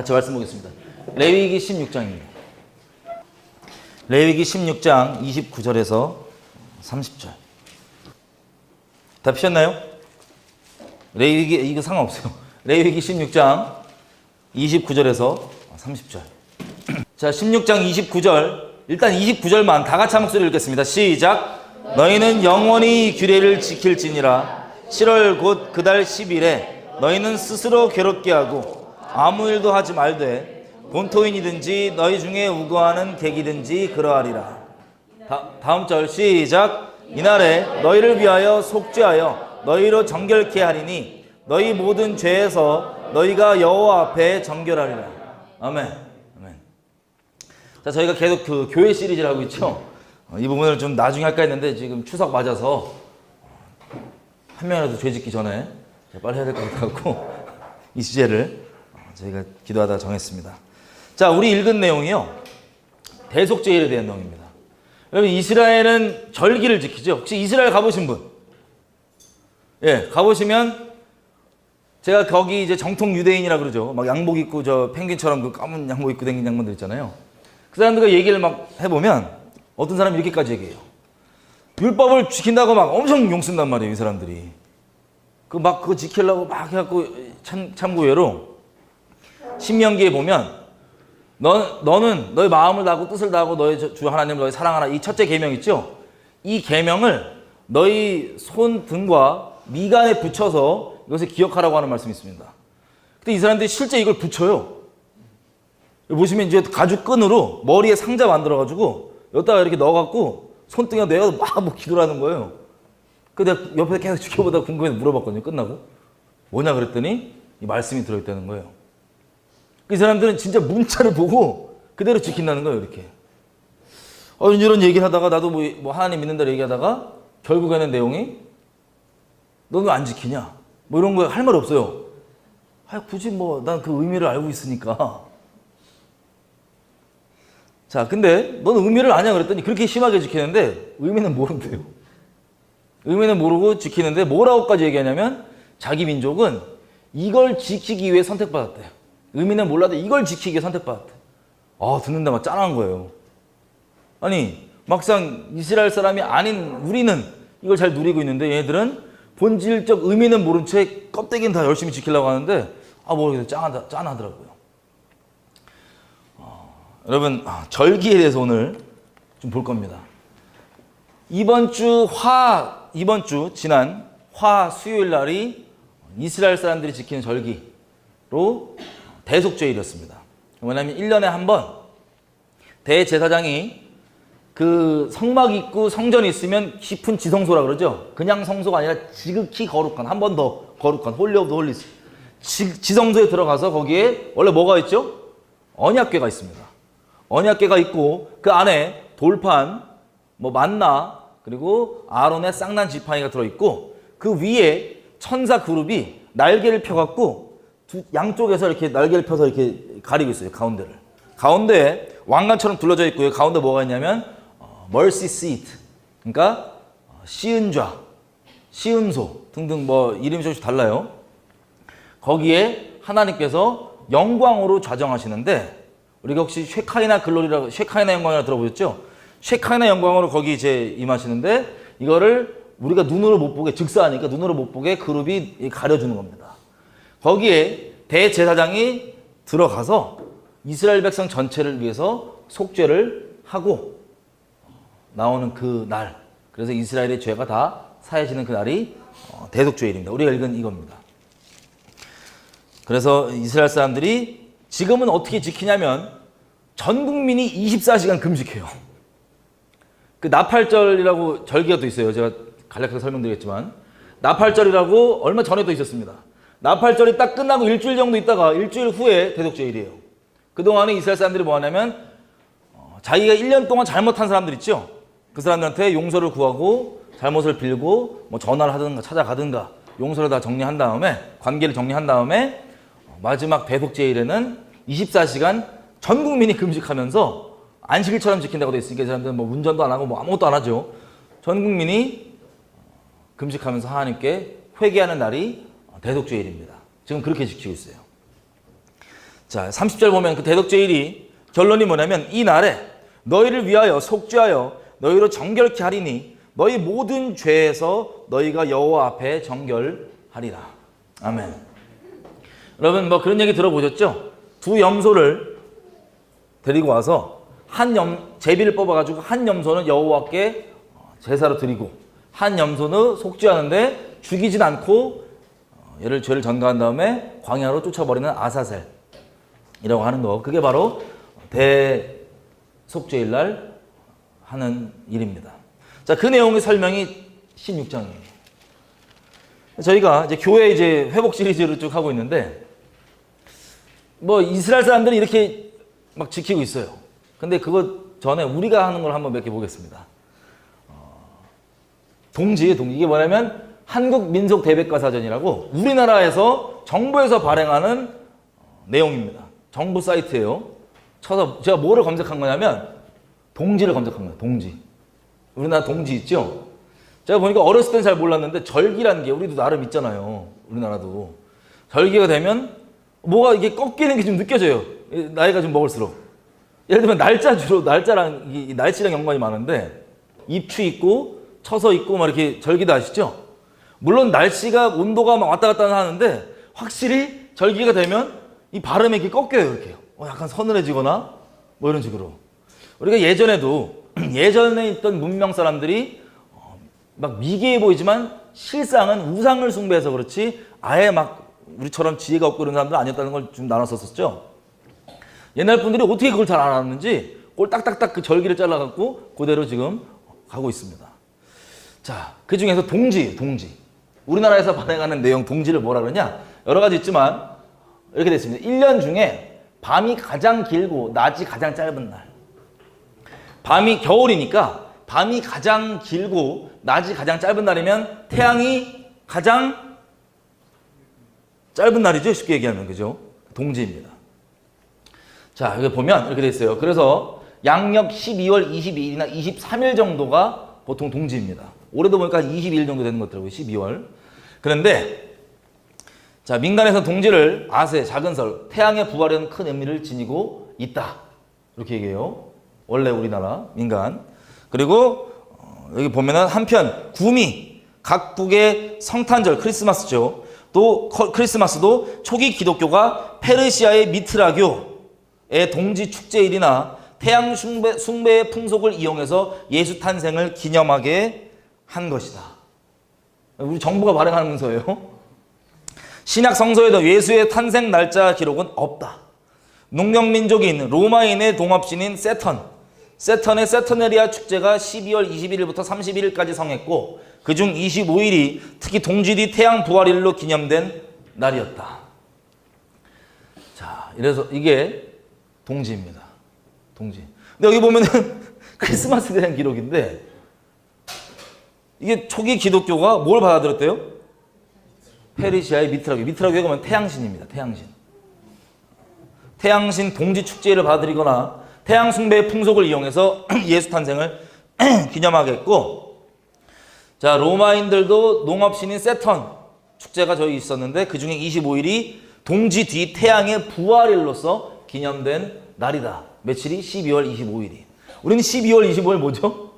같이 말씀 보겠습니다. 레위기 16장입니다. 레위기 16장 29절에서 30절. 다 피셨나요? 레위기, 이거 상관없어요. 레위기 16장 29절에서 30절. 자, 16장 29절. 일단 29절만 다 같이 한 목소리로 읽겠습니다. 시작. 너희는 영원히 규례를 지킬지니라. 7월 곧 그달 10일에 너희는 스스로 괴롭게 하고 아무 일도 하지 말되 본토인이든지 너희 중에 우거하는 객이든지 그러하리라. 다음 절 시작. 이날에 너희를 위하여 속죄하여 너희로 정결케 하리니 너희 모든 죄에서 너희가 여호와 앞에 정결하리라. 아멘. 아멘. 자, 저희가 계속 그 교회 시리즈를 하고 있죠. 이 부분을 좀 나중에 할까 했는데 지금 추석 맞아서 한 명이라도 죄 짓기 전에 빨리 해야 될 것 같고 이 주제를 저희가 기도하다가 정했습니다. 자, 우리 읽은 내용이요, 대속죄일에 대한 내용입니다. 여러분, 이스라엘은 절기를 지키죠. 혹시 이스라엘 가보신 분? 예, 가보시면 제가 거기 이제 정통 유대인이라 그러죠. 막 양복 입고 저 펭귄처럼 그 까만 양복 입고 다니는 양반들 있잖아요. 그 사람들과 얘기를 막 해보면 어떤 사람이 이렇게까지 얘기해요. 율법을 지킨다고 막 엄청 용 쓴단 말이에요, 이 사람들이. 그거 지키려고 막 해갖고 참고 예로 신명기에 보면 너는 너의 마음을 다하고 뜻을 다하고 너의 주 하나님을 너희 사랑하라. 이 첫째 계명 있죠? 이 계명을 너희 손등과 미간에 붙여서 이것을 기억하라고 하는 말씀이 있습니다. 근데 이 사람들이 실제 이걸 붙여요. 보시면 이제 가죽끈으로 머리에 상자 만들어가지고 여기다가 이렇게 넣어갖고 손등에 내가 막 뭐 기도를 하는 거예요. 근데 내가 옆에 계속 지켜보다가 궁금해서 물어봤거든요. 끝나고. 뭐냐 그랬더니 이 말씀이 들어있다는 거예요. 이 사람들은 진짜 문자를 보고 그대로 지킨다는 거예요, 이렇게. 이런 얘기를 하다가 나도 뭐 하나님 믿는다 얘기하다가 결국에는 내용이 너는 왜 안 지키냐? 뭐 이런 거 할 말 없어요. 굳이 뭐 난 그 의미를 알고 있으니까. 자, 근데 너는 의미를 아냐 그랬더니 그렇게 심하게 지키는데 의미는 모른대요. 의미는 모르고 지키는데 뭐라고까지 얘기하냐면 자기 민족은 이걸 지키기 위해 선택받았대요. 의미는 몰라도 이걸 지키기 위해 선택받았대. 듣는데 막 짠한 거예요. 아니, 막상 이스라엘 사람이 아닌 우리는 이걸 잘 누리고 있는데 얘네들은 본질적 의미는 모른 채 껍데기는 다 열심히 지키려고 하는데 모르겠어요. 짠하더라고요. 여러분, 절기에 대해서 오늘 좀 볼 겁니다. 이번 주 지난 수요일 날이 이스라엘 사람들이 지키는 절기로 대속죄일이었습니다. 왜냐하면 1년에 한 번 대제사장이 그 성막 입구 성전이 있으면 깊은 지성소라 그러죠. 그냥 성소가 아니라 지극히 거룩한, 한 번 더 거룩한 홀리 오브 홀리스 지성소에 들어가서 거기에 원래 뭐가 있죠? 언약궤가 있습니다. 언약궤가 있고 그 안에 돌판, 만나, 그리고 아론의 쌍난 지팡이가 들어있고 그 위에 천사 그룹이 날개를 펴갖고 양쪽에서 이렇게 날개를 펴서 이렇게 가리고 있어요. 가운데를. 가운데에 왕관처럼 둘러져 있고요. 가운데 뭐가 있냐면 mercy seat, 그러니까 시은좌, 시은소 등등 이름이 조금씩 달라요. 거기에 하나님께서 영광으로 좌정하시는데 우리가 혹시 쉐카이나 글로리라고 쉐카이나 영광이라고 들어보셨죠? 쉐카이나 영광으로 거기 이제 임하시는데 이거를 우리가 눈으로 못 보게 즉사하니까 눈으로 못 보게 그룹이 가려주는 겁니다. 거기에 대제사장이 들어가서 이스라엘 백성 전체를 위해서 속죄를 하고 나오는 그 날, 그래서 이스라엘의 죄가 다 사해지는 그 날이 대속죄일입니다. 우리가 읽은 이겁니다. 그래서 이스라엘 사람들이 지금은 어떻게 지키냐면 전 국민이 24시간 금식해요. 그 나팔절이라고 절기가 또 있어요. 제가 간략하게 설명드리겠지만 나팔절이라고 얼마 전에도 있었습니다. 나팔절이 딱 끝나고 일주일 정도 있다가 일주일 후에 대속죄일이에요. 그동안에 이스라엘 사람들이 뭐 하냐면 자기가 1년 동안 잘못한 사람들 있죠? 그 사람들한테 용서를 구하고 잘못을 빌고 전화를 하든가 찾아가든가 용서를 다 정리한 다음에 관계를 정리한 다음에 마지막 대속죄일에는 24시간 전 국민이 금식하면서 안식일처럼 지킨다고 돼 있으니까 이 사람들은 운전도 안 하고 아무것도 안 하죠. 전 국민이 금식하면서 하나님께 회개하는 날이 대속죄일입니다. 지금 그렇게 지키고 있어요. 자, 30절 보면 그 대독제일이 결론이 뭐냐면 이 날에 너희를 위하여 속죄하여 너희로 정결케 하리니 너희 모든 죄에서 너희가 여호와 앞에 정결하리라. 아멘. 여러분 뭐 그런 얘기 들어보셨죠? 두 염소를 데리고 와서 제비를 뽑아가지고 한 염소는 여호와께 제사로 드리고 한 염소는 속죄하는데 죽이진 않고 얘를 죄를 전가한 다음에 광야로 쫓아버리는 아사셀이라고 하는 거. 그게 바로 대속죄일 날 하는 일입니다. 자, 그 내용의 설명이 16장이에요. 저희가 이제 교회 이제 회복 시리즈를 쭉 하고 있는데 뭐 이스라엘 사람들은 이렇게 막 지키고 있어요. 근데 그거 전에 우리가 하는 걸 한번 몇 개 보겠습니다. 동지. 이게 뭐냐면 한국민속대백과사전이라고 우리나라에서 정부에서 발행하는 내용입니다. 정부 사이트예요. 쳐서 제가 뭐를 검색한 거냐면 동지를 검색한 거예요. 동지. 우리나라 동지 있죠? 제가 보니까 어렸을 땐 잘 몰랐는데 절기라는 게 우리도 나름 있잖아요. 우리나라도. 절기가 되면 뭐가 이게 꺾이는 게 좀 느껴져요. 나이가 좀 먹을수록. 예를 들면 날짜랑 이 날씨랑 연관이 많은데 입추 있고 처서 있고 막 이렇게 절기도 아시죠? 물론 날씨가 온도가 막 왔다 갔다 하는데 확실히 절기가 되면 이 발음이 이렇게 꺾여요. 이렇게 약간 서늘해지거나 뭐 이런 식으로. 우리가 예전에 있던 문명 사람들이 막 미개해 보이지만 실상은 우상을 숭배해서 그렇지 아예 막 우리처럼 지혜가 없고 이런 사람들 아니었다는 걸 좀 나눴었죠. 옛날 분들이 어떻게 그걸 잘 알았는지 꼴 딱딱딱 그 절기를 잘라갖고 그대로 지금 가고 있습니다. 자, 그 중에서 동지. 우리나라에서 발행하는 내용 동지를 뭐라 그러냐? 여러 가지 있지만 이렇게 됐습니다. 1년 중에 밤이 가장 길고 낮이 가장 짧은 날. 밤이 겨울이니까 밤이 가장 길고 낮이 가장 짧은 날이면 태양이 가장 짧은 날이죠. 쉽게 얘기하면. 그죠? 동지입니다. 자, 여기 보면 이렇게 돼 있어요. 그래서 양력 12월 22일이나 23일 정도가 보통 동지입니다. 올해도 보니까 22일 정도 되는 것 같더라고요. 12월. 그런데 자, 민간에서 동지를 아세, 작은 설, 태양의 부활에는 큰 의미를 지니고 있다. 이렇게 얘기해요. 원래 우리나라 민간. 그리고 여기 보면은 한편 구미, 각국의 성탄절, 크리스마스죠. 또 크리스마스도 초기 기독교가 페르시아의 미트라교의 동지 축제일이나 태양 숭배의 풍속을 이용해서 예수 탄생을 기념하게 한 것이다. 우리 정부가 발행하는 문서예요. 신약 성서에도 예수의 탄생 날짜 기록은 없다. 농경민족인 로마인의 동업신인 세턴의 세터네리아 축제가 12월 21일부터 31일까지 성했고 그중 25일이 특히 동지 뒤 태양 부활일로 기념된 날이었다. 자, 이래서 이게 동지입니다. 동지. 근데 여기 보면은 크리스마스에 대한 기록인데 이게 초기 기독교가 뭘 받아들였대요? 페르시아의 미트라교가 보면 태양신입니다. 태양신 동지 축제를 받아들이거나 태양 숭배의 풍속을 이용해서 예수 탄생을 기념하겠고, 자, 로마인들도 농업신인 세턴 축제가 저희 있었는데 그 중에 25일이 동지 뒤 태양의 부활일로서 기념된 날이다. 며칠이? 12월 25일이. 우리는 12월 25일 뭐죠?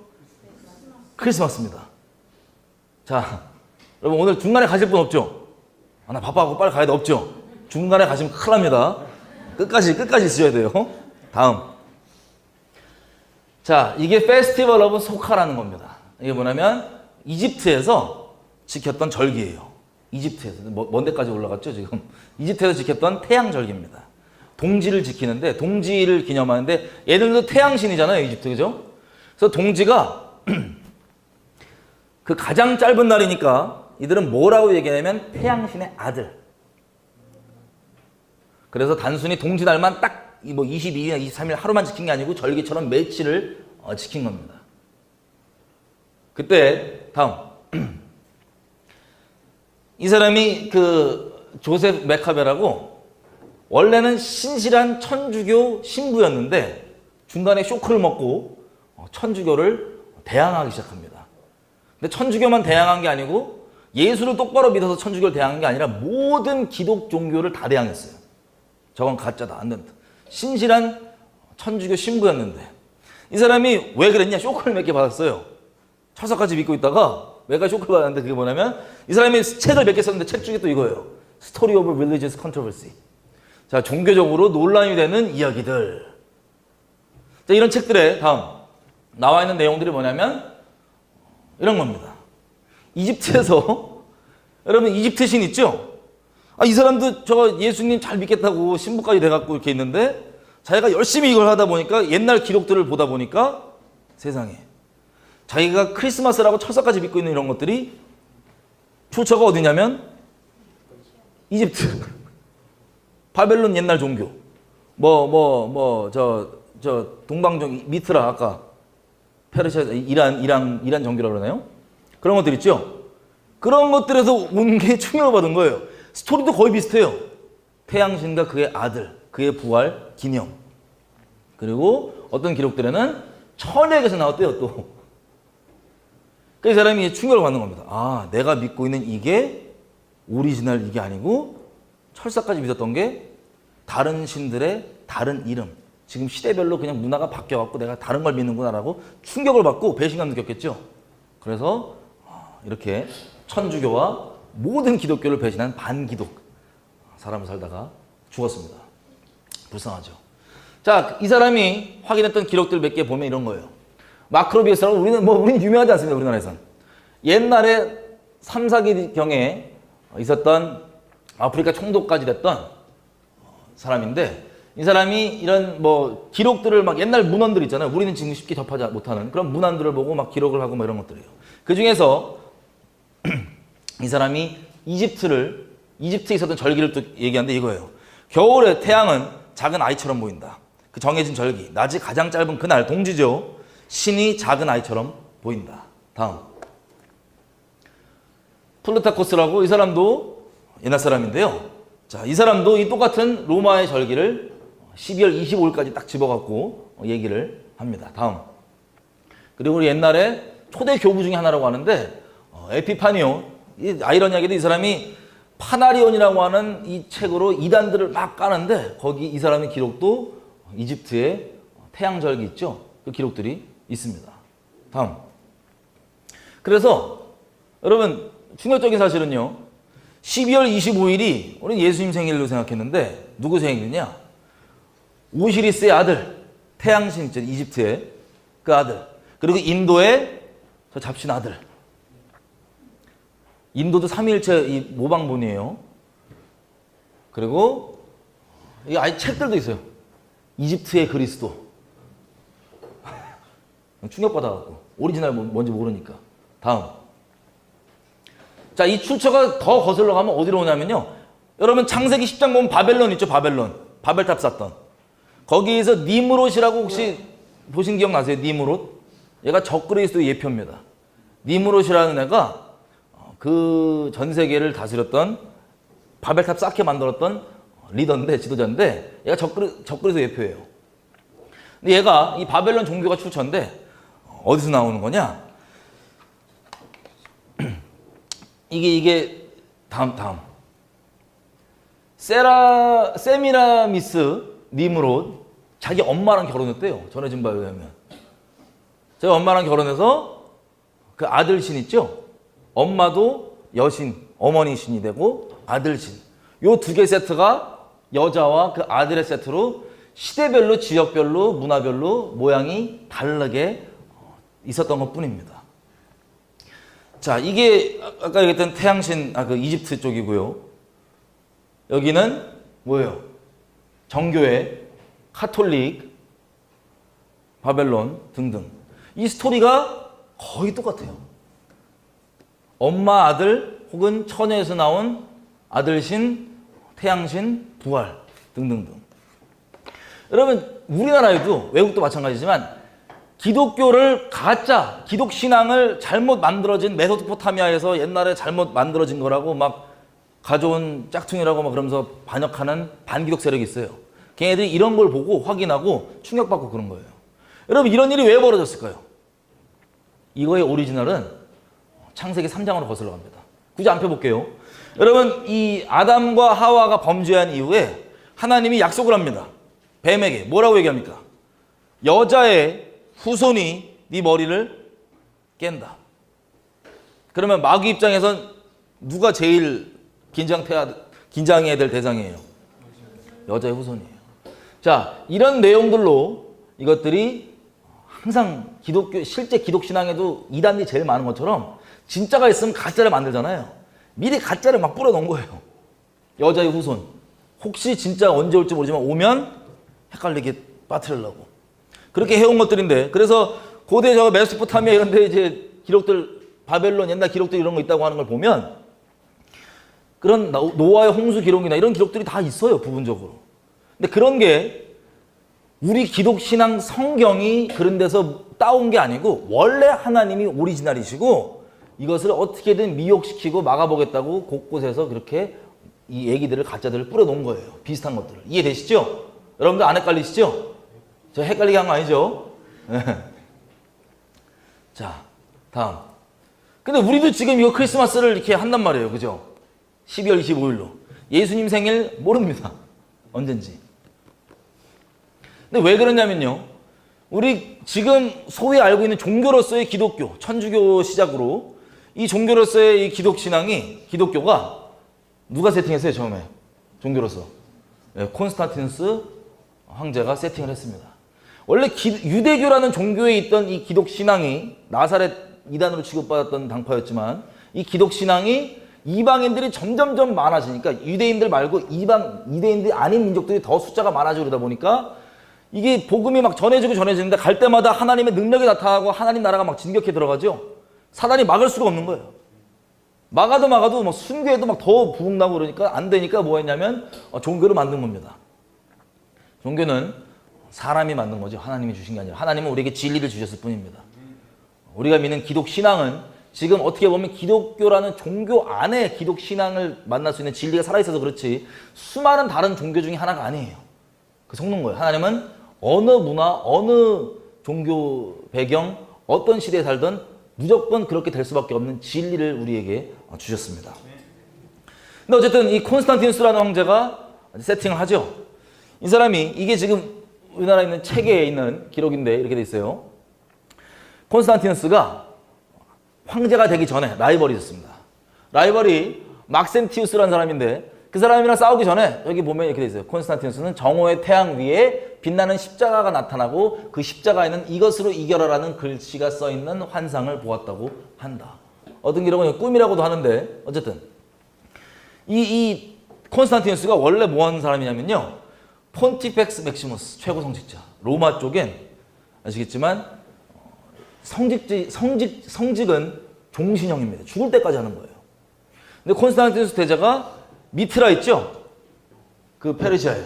크리스마스입니다. 자, 여러분 오늘 중간에 가실 분 없죠? 나 바빠갖고 빨리 가야 돼. 없죠? 중간에 가시면 큰일 납니다. 끝까지 있으셔야 돼요. 다음. 자, 이게 페스티벌 오브 소카라는 겁니다. 이게 뭐냐면 이집트에서 지켰던 절기예요. 이집트에서 먼 데까지 올라갔죠 지금. 이집트에서 지켰던 태양절기입니다. 동지를 지키는데 동지를 기념하는데 얘들도 태양신이잖아요. 이집트. 그죠? 그래서 동지가 그 가장 짧은 날이니까 이들은 뭐라고 얘기하냐면 태양신의 아들. 그래서 단순히 동지 날만 딱 뭐 22일이나 23일 하루만 지킨 게 아니고 절기처럼 며칠을 지킨 겁니다. 그때 다음 이 사람이 그 조셉 메카베라고 원래는 신실한 천주교 신부였는데 중간에 쇼크를 먹고 천주교를 대항하기 시작합니다. 근데 천주교만 대항한 게 아니고 예수를 똑바로 믿어서 천주교를 대항한 게 아니라 모든 기독 종교를 다 대항했어요. 저건 가짜다. 안 된다. 신실한 천주교 신부였는데 이 사람이 왜 그랬냐? 쇼크를 몇 개 받았어요. 철석까지 믿고 있다가 왜가 쇼크를 받았는데 그게 뭐냐면 이 사람이 책을 몇 개 썼는데 책 중에 또 이거예요. Story of Religious Controversy. 자, 종교적으로 논란이 되는 이야기들. 자, 이런 책들에 다음 나와 있는 내용들이 뭐냐면 이런 겁니다. 이집트에서 여러분 이집트 신 있죠? 이 사람도 저 예수님 잘 믿겠다고 신부까지 돼갖고 이렇게 있는데 자기가 열심히 이걸 하다 보니까 옛날 기록들을 보다 보니까 세상에 자기가 크리스마스라고 철사까지 믿고 있는 이런 것들이 출처가 어디냐면 이집트. 바벨론 옛날 종교. 저 동방종 미트라 아까 페르시아 이란 종교라고 그러나요? 그런 것들 있죠? 그런 것들에서 온 게 충격을 받은 거예요. 스토리도 거의 비슷해요. 태양신과 그의 아들, 그의 부활 기념. 그리고 어떤 기록들에는 천에게서 나왔대요, 또. 그 사람이 충격을 받는 겁니다. 아, 내가 믿고 있는 이게 오리지널 이게 아니고 철사까지 믿었던 게 다른 신들의 다른 이름. 지금 시대별로 그냥 문화가 바뀌어갖고 내가 다른 걸 믿는구나라고 충격을 받고 배신감 느꼈겠죠. 그래서 이렇게 천주교와 모든 기독교를 배신한 반기독 사람을 살다가 죽었습니다. 불쌍하죠. 자, 이 사람이 확인했던 기록들 몇 개 보면 이런 거예요. 마크로비우스라고 우리는 유명하지 않습니다. 우리나라에선. 옛날에 3, 4기경에 있었던 아프리카 총독까지 됐던 사람인데 이 사람이 이런 기록들을 막 옛날 문헌들 있잖아요. 우리는 지금 쉽게 접하지 못하는 그런 문헌들을 보고 막 기록을 하고 뭐 이런 것들이에요. 그 중에서 이 사람이 이집트에 있었던 절기를 또 얘기하는데 이거예요. 겨울에 태양은 작은 아이처럼 보인다. 그 정해진 절기, 낮이 가장 짧은 그날 동지죠. 신이 작은 아이처럼 보인다. 다음. 플루타코스라고 이 사람도 옛날 사람인데요. 자, 이 사람도 이 똑같은 로마의 절기를 12월 25일까지 딱 집어갖고 얘기를 합니다. 다음. 그리고 우리 옛날에 초대 교부 중에 하나라고 하는데 에피파니오, 아이러니하게도 이 사람이 파나리온이라고 하는 이 책으로 이단들을 막 까는데 거기 이 사람의 기록도 이집트의 태양절기 있죠? 그 기록들이 있습니다. 다음. 그래서 여러분 충격적인 사실은요. 12월 25일이 우리는 예수님 생일로 생각했는데 누구 생일이냐? 오시리스의 아들, 태양신 있죠? 이집트의 그 아들. 그리고 인도의 저 잡신 아들. 인도도 삼위일체 이 모방본이에요. 그리고 이 아예 책들도 있어요. 이집트의 그리스도. 충격받아갖고 오리지널 뭔지 모르니까. 다음. 자, 이 출처가 더 거슬러 가면 어디로 오냐면요. 여러분 창세기 10장 보면 바벨론 있죠. 바벨탑 쌓던. 거기에서 니므롯이라고 혹시 보신 기억 나세요? 니므롯. 얘가 적그리스도의 예표입니다. 니므롯이라는 애가 그 전 세계를 다스렸던 바벨탑 쌓게 만들었던 리더인데 지도자인데 얘가 적그리스도 예표예요. 근데 얘가 이 바벨론 종교가 출처인데 어디서 나오는 거냐? 이게 다음 세미라미스 니므롯 자기 엄마랑 결혼했대요. 전해진 바에 의하면. 자기 엄마랑 결혼해서 그 아들 신 있죠? 엄마도 여신, 어머니 신이 되고 아들 신. 요 두 개 세트가 여자와 그 아들의 세트로 시대별로, 지역별로, 문화별로 모양이 다르게 있었던 것 뿐입니다. 자, 이게 아까 얘기했던 태양신, 그 이집트 쪽이고요. 여기는 뭐예요? 정교회, 카톨릭, 바벨론 등등. 이 스토리가 거의 똑같아요. 엄마, 아들 혹은 처녀에서 나온 아들신, 태양신, 부활 등등등. 여러분 우리나라에도 외국도 마찬가지지만 기독교를 가짜, 기독신앙을 잘못 만들어진 메소포타미아에서 옛날에 잘못 만들어진 거라고 막 가져온 짝퉁이라고 막 그러면서 반역하는 반기독 세력이 있어요. 걔네들이 이런 걸 보고 확인하고 충격받고 그런 거예요. 여러분 이런 일이 왜 벌어졌을까요? 이거의 오리지널은 창세기 3장으로 거슬러 갑니다. 굳이 안 펴볼게요. 여러분 이 아담과 하와가 범죄한 이후에 하나님이 약속을 합니다. 뱀에게 뭐라고 얘기합니까? 여자의 후손이 네 머리를 깬다. 그러면 마귀 입장에선 누가 제일 긴장해야 될 대상이에요? 여자의 후손이에요. 자, 이런 내용들로 이것들이 항상 실제 기독신앙에도 이단이 제일 많은 것처럼 진짜가 있으면 가짜를 만들잖아요. 미리 가짜를 막 뿌려놓은 거예요. 여자의 후손. 혹시 진짜 언제 올지 모르지만 오면 헷갈리게 빠뜨리려고. 그렇게 해온 것들인데, 그래서 고대 저 메소포타미아 이런 데 이제 기록들, 바벨론 옛날 기록들 이런 거 있다고 하는 걸 보면 그런 노아의 홍수 기록이나 이런 기록들이 다 있어요, 부분적으로. 근데 그런 게 우리 기독신앙 성경이 그런 데서 따온 게 아니고 원래 하나님이 오리지널이시고 이것을 어떻게든 미혹시키고 막아보겠다고 곳곳에서 그렇게 이 얘기들을 가짜들을 뿌려놓은 거예요. 비슷한 것들을. 이해되시죠? 여러분들 안 헷갈리시죠? 저 헷갈리게 한 거 아니죠? 자, 다음. 근데 우리도 지금 이거 크리스마스를 이렇게 한단 말이에요. 그죠? 12월 25일로. 예수님 생일 모릅니다. 언젠지. 근데 왜 그러냐면요. 우리 지금 소위 알고 있는 종교로서의 기독교, 천주교 시작으로 이 종교로서의 이 기독교가 누가 세팅했어요, 처음에? 종교로서. 네, 콘스탄티누스 황제가 세팅을 했습니다. 원래 유대교라는 종교에 있던 이 기독신앙이 나사렛 이단으로 취급받았던 당파였지만 이 기독신앙이 이방인들이 점점점 많아지니까 유대인들 말고 유대인들이 아닌 민족들이 더 숫자가 많아지고 그러다 보니까 이게 복음이 막 전해지는데 갈 때마다 하나님의 능력이 나타나고 하나님 나라가 막 진격해 들어가죠. 사단이 막을 수가 없는 거예요. 막아도 막 순교해도 막 더 부흥나고 그러니까 안 되니까 뭐 했냐면 종교를 만든 겁니다. 종교는 사람이 만든 거죠. 하나님이 주신 게 아니라. 하나님은 우리에게 진리를 주셨을 뿐입니다. 우리가 믿는 기독신앙은 지금 어떻게 보면 기독교라는 종교 안에 기독신앙을 만날 수 있는 진리가 살아있어서 그렇지 수많은 다른 종교 중에 하나가 아니에요. 그 속는 거예요. 하나님은 어느 문화, 어느 종교 배경, 어떤 시대에 살든 무조건 그렇게 될 수밖에 없는 진리를 우리에게 주셨습니다. 근데 어쨌든 이 콘스탄티누스라는 황제가 세팅을 하죠. 이 사람이 이게 지금 우리나라에 있는 책에 있는 기록인데 이렇게 돼 있어요. 콘스탄티누스가 황제가 되기 전에 라이벌이 있었습니다. 라이벌이 막센티우스라는 사람인데 그 사람이랑 싸우기 전에 여기 보면 이렇게 돼 있어요. 콘스탄티누스는 정오의 태양 위에 빛나는 십자가가 나타나고 그 십자가에는 이것으로 이겨라라는 글씨가 써있는 환상을 보았다고 한다. 어떤 기록은 꿈이라고도 하는데 어쨌든 이 콘스탄티누스가 원래 뭐 하는 사람이냐면요. 폰티펙스 맥시무스 최고 성직자. 로마 쪽엔 아시겠지만 성직은 종신형입니다. 죽을 때까지 하는 거예요. 근데 콘스탄티누스 대제가 미트라 있죠? 그 페르시아에.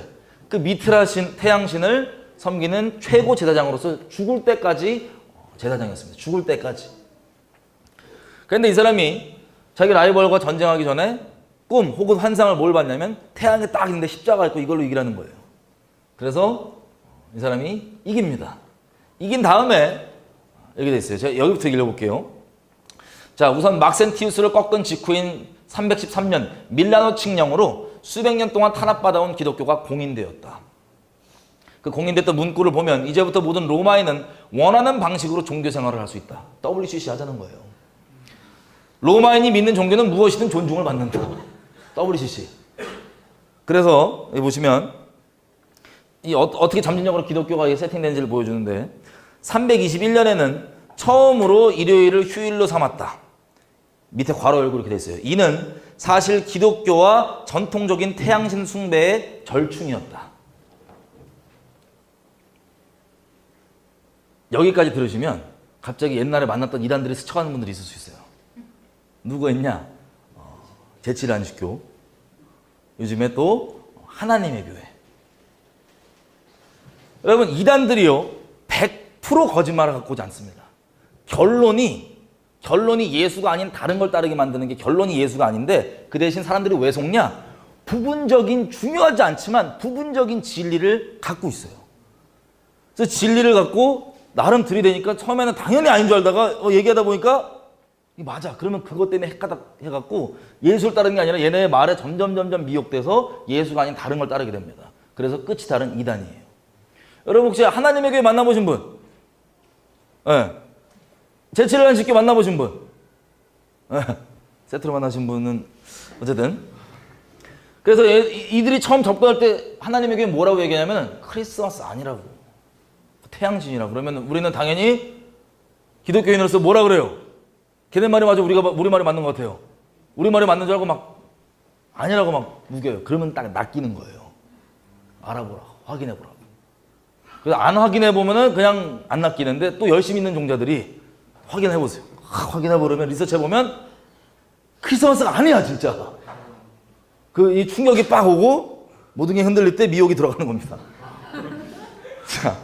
그 미트라 태양신을 섬기는 최고 제사장으로서 죽을 때까지 제사장이었습니다. 죽을 때까지. 그런데 이 사람이 자기 라이벌과 전쟁하기 전에 꿈 혹은 환상을 뭘 봤냐면 태양에 딱 있는데 십자가가 있고 이걸로 이기라는 거예요. 그래서 이 사람이 이깁니다. 이긴 다음에 이렇게 돼 있어요. 제가 여기부터 읽어볼게요. 자, 우선 막센티우스를 꺾은 직후인 313년 밀라노 칙령으로 수백 년 동안 탄압받아온 기독교가 공인되었다. 그 공인됐던 문구를 보면 이제부터 모든 로마인은 원하는 방식으로 종교 생활을 할 수 있다. WCC 하자는 거예요. 로마인이 믿는 종교는 무엇이든 존중을 받는다. WCC. 그래서 여기 보시면 어떻게 점진적으로 기독교가 세팅된지를 보여주는데 321년에는 처음으로 일요일을 휴일로 삼았다. 밑에 괄호 열고 이렇게 돼 있어요. 이는 사실 기독교와 전통적인 태양신 숭배의 절충이었다. 여기까지 들으시면 갑자기 옛날에 만났던 이단들이 스쳐가는 분들이 있을 수 있어요. 누가 있냐? 제7안식교. 요즘에 또 하나님의 교회. 여러분 이단들이요 100% 거짓말을 갖고 오지 않습니다. 결론이 예수가 아닌 다른 걸 따르게 만드는 게 결론이 예수가 아닌데 그 대신 사람들이 왜 속냐? 부분적인 중요하지 않지만 부분적인 진리를 갖고 있어요. 그래서 진리를 갖고 나름 들이대니까 처음에는 당연히 아닌 줄 알다가 얘기하다 보니까 맞아. 그러면 그것 때문에 헷가닥 해갖고 예수를 따르는 게 아니라 얘네의 말에 점점 미혹돼서 예수가 아닌 다른 걸 따르게 됩니다. 그래서 끝이 다른 이단이에요. 여러분 혹시 하나님의 교회 만나보신 분? 네. 제7일 안식교 만나보신 분? 네. 세트로 만나신 분은 어쨌든 그래서 이들이 처음 접근할 때 하나님의 교회 뭐라고 얘기하냐면 크리스마스 아니라고, 태양신이라고. 그러면 우리는 당연히 기독교인으로서 뭐라 그래요? 걔네 말이 맞아, 우리 말이 맞는 것 같아요. 우리 말이 맞는 줄 알고 막 아니라고 막 우겨요. 그러면 딱 낚이는 거예요. 알아보라고, 확인해보라고. 그래서 안 확인해보면은 그냥 안 낚이는데, 또 열심히 있는 종자들이 확인해보세요. 확인해보려면, 리서치해보면 크리스마스가 아니야 진짜. 이 충격이 빡 오고 모든 게 흔들릴 때 미혹이 들어가는 겁니다. 자,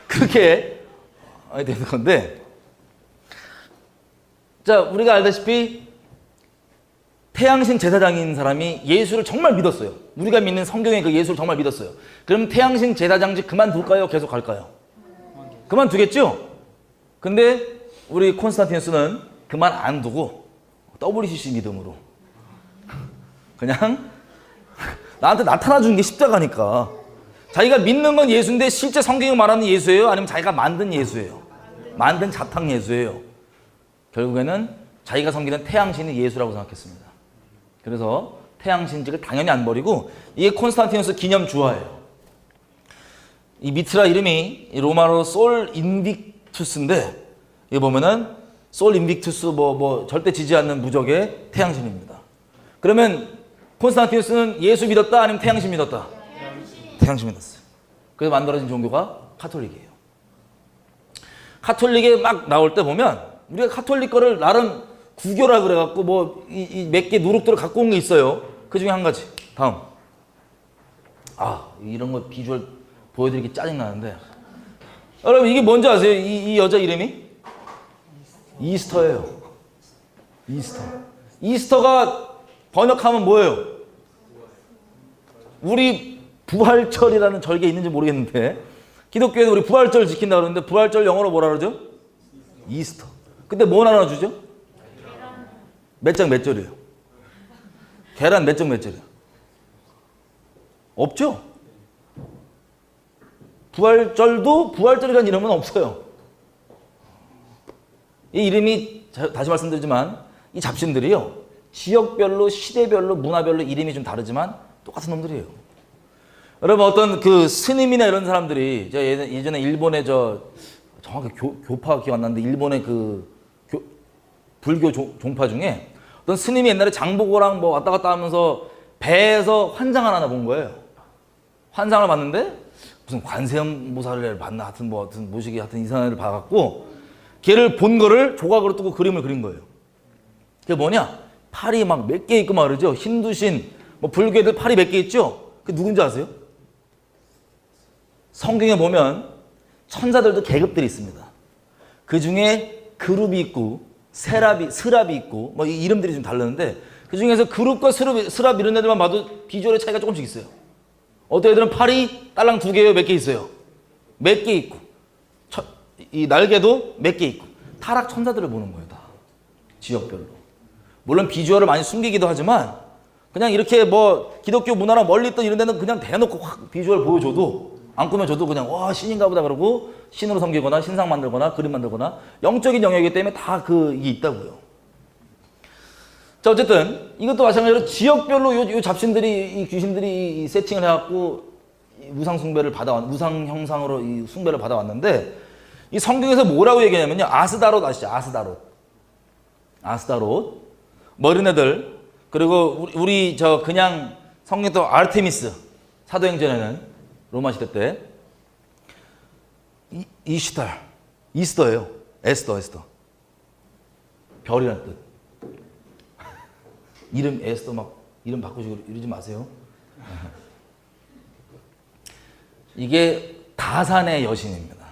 그렇게 되는 건데, 자, 우리가 알다시피 태양신 제사장인 사람이 예수를 정말 믿었어요. 우리가 믿는 성경의 그 예수를 정말 믿었어요. 그럼 태양신 제사장직 그만둘까요? 계속 갈까요? 그만두겠죠? 근데 우리 콘스탄티누스는 그만 안 두고 WCC 믿음으로 그냥 나한테 나타나 주는 게 십자가니까. 자기가 믿는 건 예수인데 실제 성경이 말하는 예수예요? 아니면 자기가 만든 예수예요? 만든 자탕 예수예요? 결국에는 자기가 섬기는 태양신이 예수라고 생각했습니다. 그래서 태양신직을 당연히 안 버리고, 이게 콘스탄티누스 기념 주화예요. 이 미트라 이름이 로마로 솔 인빅투스인데, 이거 보면은 솔 인빅투스 절대 지지 않는 무적의 태양신입니다. 그러면 콘스탄티누스는 예수 믿었다 아니면 태양신 믿었다? 태양신 믿었어요. 그래서 만들어진 종교가 카톨릭이에요. 카톨릭에 막 나올 때 보면 우리가 카톨릭 거를 나름 구교라 그래갖고 몇 개 누룩들을 갖고 온 게 있어요. 그 중에 한 가지. 다음. 이런 거 비주얼 보여드리기 짜증나는데, 여러분 이게 뭔지 아세요? 이 여자 이름이? 이스터예요. 이스터. 이스터가 번역하면 뭐예요? 우리 부활절이라는 절개 있는지 모르겠는데, 기독교에는 우리 부활절 지킨다 그러는데, 부활절 영어로 뭐라 그러죠? 이스터. 근데 뭐 나눠주죠? 몇 장 몇 절이에요? 계란 몇 장 몇 절이에요? 없죠? 부활절도 부활절이라는 이름은 없어요. 이 이름이, 다시 말씀드리지만, 이 잡신들이요, 지역별로, 시대별로, 문화별로 이름이 좀 다르지만 똑같은 놈들이에요. 여러분 어떤 그 스님이나 이런 사람들이, 제가 예전에 일본의 정확히 교파 기억 안 나는데, 일본의 불교 종파 중에 어떤 스님이 옛날에 장보고랑 왔다 갔다 하면서 배에서 환상을 하나 본 거예요. 환상을 봤는데 무슨 관세음보살을 봤나, 하여튼 모시기 이상한 애를 봐갖고 걔를 본 거를 조각으로 뜨고 그림을 그린 거예요. 그게 뭐냐? 팔이 막 몇 개 있고 말이죠. 힌두신, 불교 애들 팔이 몇 개 있죠? 그게 누군지 아세요? 성경에 보면 천사들도 계급들이 있습니다. 그 중에 그룹이 있고 스랍이 있고 이 이름들이 좀 다르는데, 그 중에서 그룹과 스랍 이런 애들만 봐도 비주얼의 차이가 조금씩 있어요. 어떤 애들은 팔이 딸랑 2개예요. 몇 개 있어요? 몇 개 있고, 이 날개도 몇 개 있고. 타락 천사들을 보는 거예요, 다. 지역별로. 물론 비주얼을 많이 숨기기도 하지만, 그냥 이렇게 기독교 문화랑 멀리 있던 이런 데는 그냥 대놓고 확 비주얼 보여줘도, 안 꾸며줘도 그냥 와 신인가 보다 그러고 신으로 섬기거나 신상 만들거나 그림 만들거나 영적인 영역이기 때문에 다 이게 있다고요. 자, 어쨌든 이것도 마찬가지로 지역별로 요 잡신들이, 이 귀신들이 이 세팅을 해갖고 우상 숭배를 우상 형상으로 이 숭배를 받아왔는데, 이 성경에서 뭐라고 얘기하냐면요, 아스다롯 아시죠? 아스다롯 이런 애들, 그리고 우리 그냥 성경 또 아르테미스, 사도행전에는 로마 시대 때 이스터예요. 에스더. 별이라는 뜻. 이름 에스더 이름 바꾸시고 이러지 마세요. 이게 다산의 여신입니다.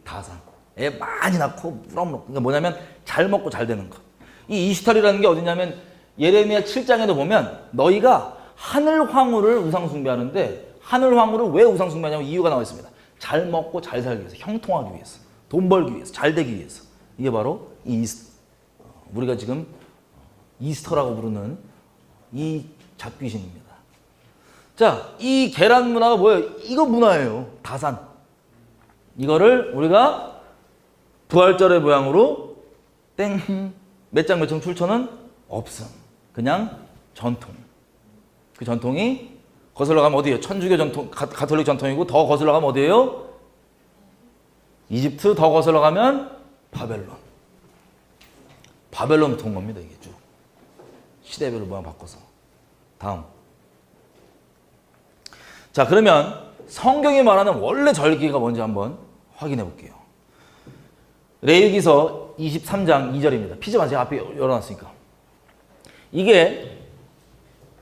다산. 애 많이 낳고 무럭무럭. 그러니까 뭐냐면 잘 먹고 잘 되는 것. 이 이슈탈이라는 게 어디냐면 예레미야 7장에도 보면 너희가 하늘 황후를 우상 숭배하는데, 하늘 황후를 왜 우상 숭배하냐면 이유가 나와 있습니다. 잘 먹고 잘 살기 위해서, 형통하기 위해서, 돈 벌기 위해서, 잘 되기 위해서. 이게 바로 우리가 지금 이스터라고 부르는 이 잡귀신입니다. 자, 이 계란 문화가 뭐예요? 이거 문화예요. 다산. 이거를 우리가 부활절의 모양으로 땡, 몇 장 몇 장 출처는 없음. 그냥 전통. 그 전통이 거슬러 가면 어디예요? 천주교 전통, 가톨릭 전통이고 더 거슬러 가면 어디예요? 이집트. 더 거슬러 가면 바벨론. 바벨론부터 온 겁니다. 이게 쭉. 시대별로 모양 바꿔서. 다음. 자, 그러면 성경이 말하는 원래 절기가 뭔지 한번 확인해 볼게요. 레위기서 23장 2절입니다. 피지만 제가 앞에 열어놨으니까. 이게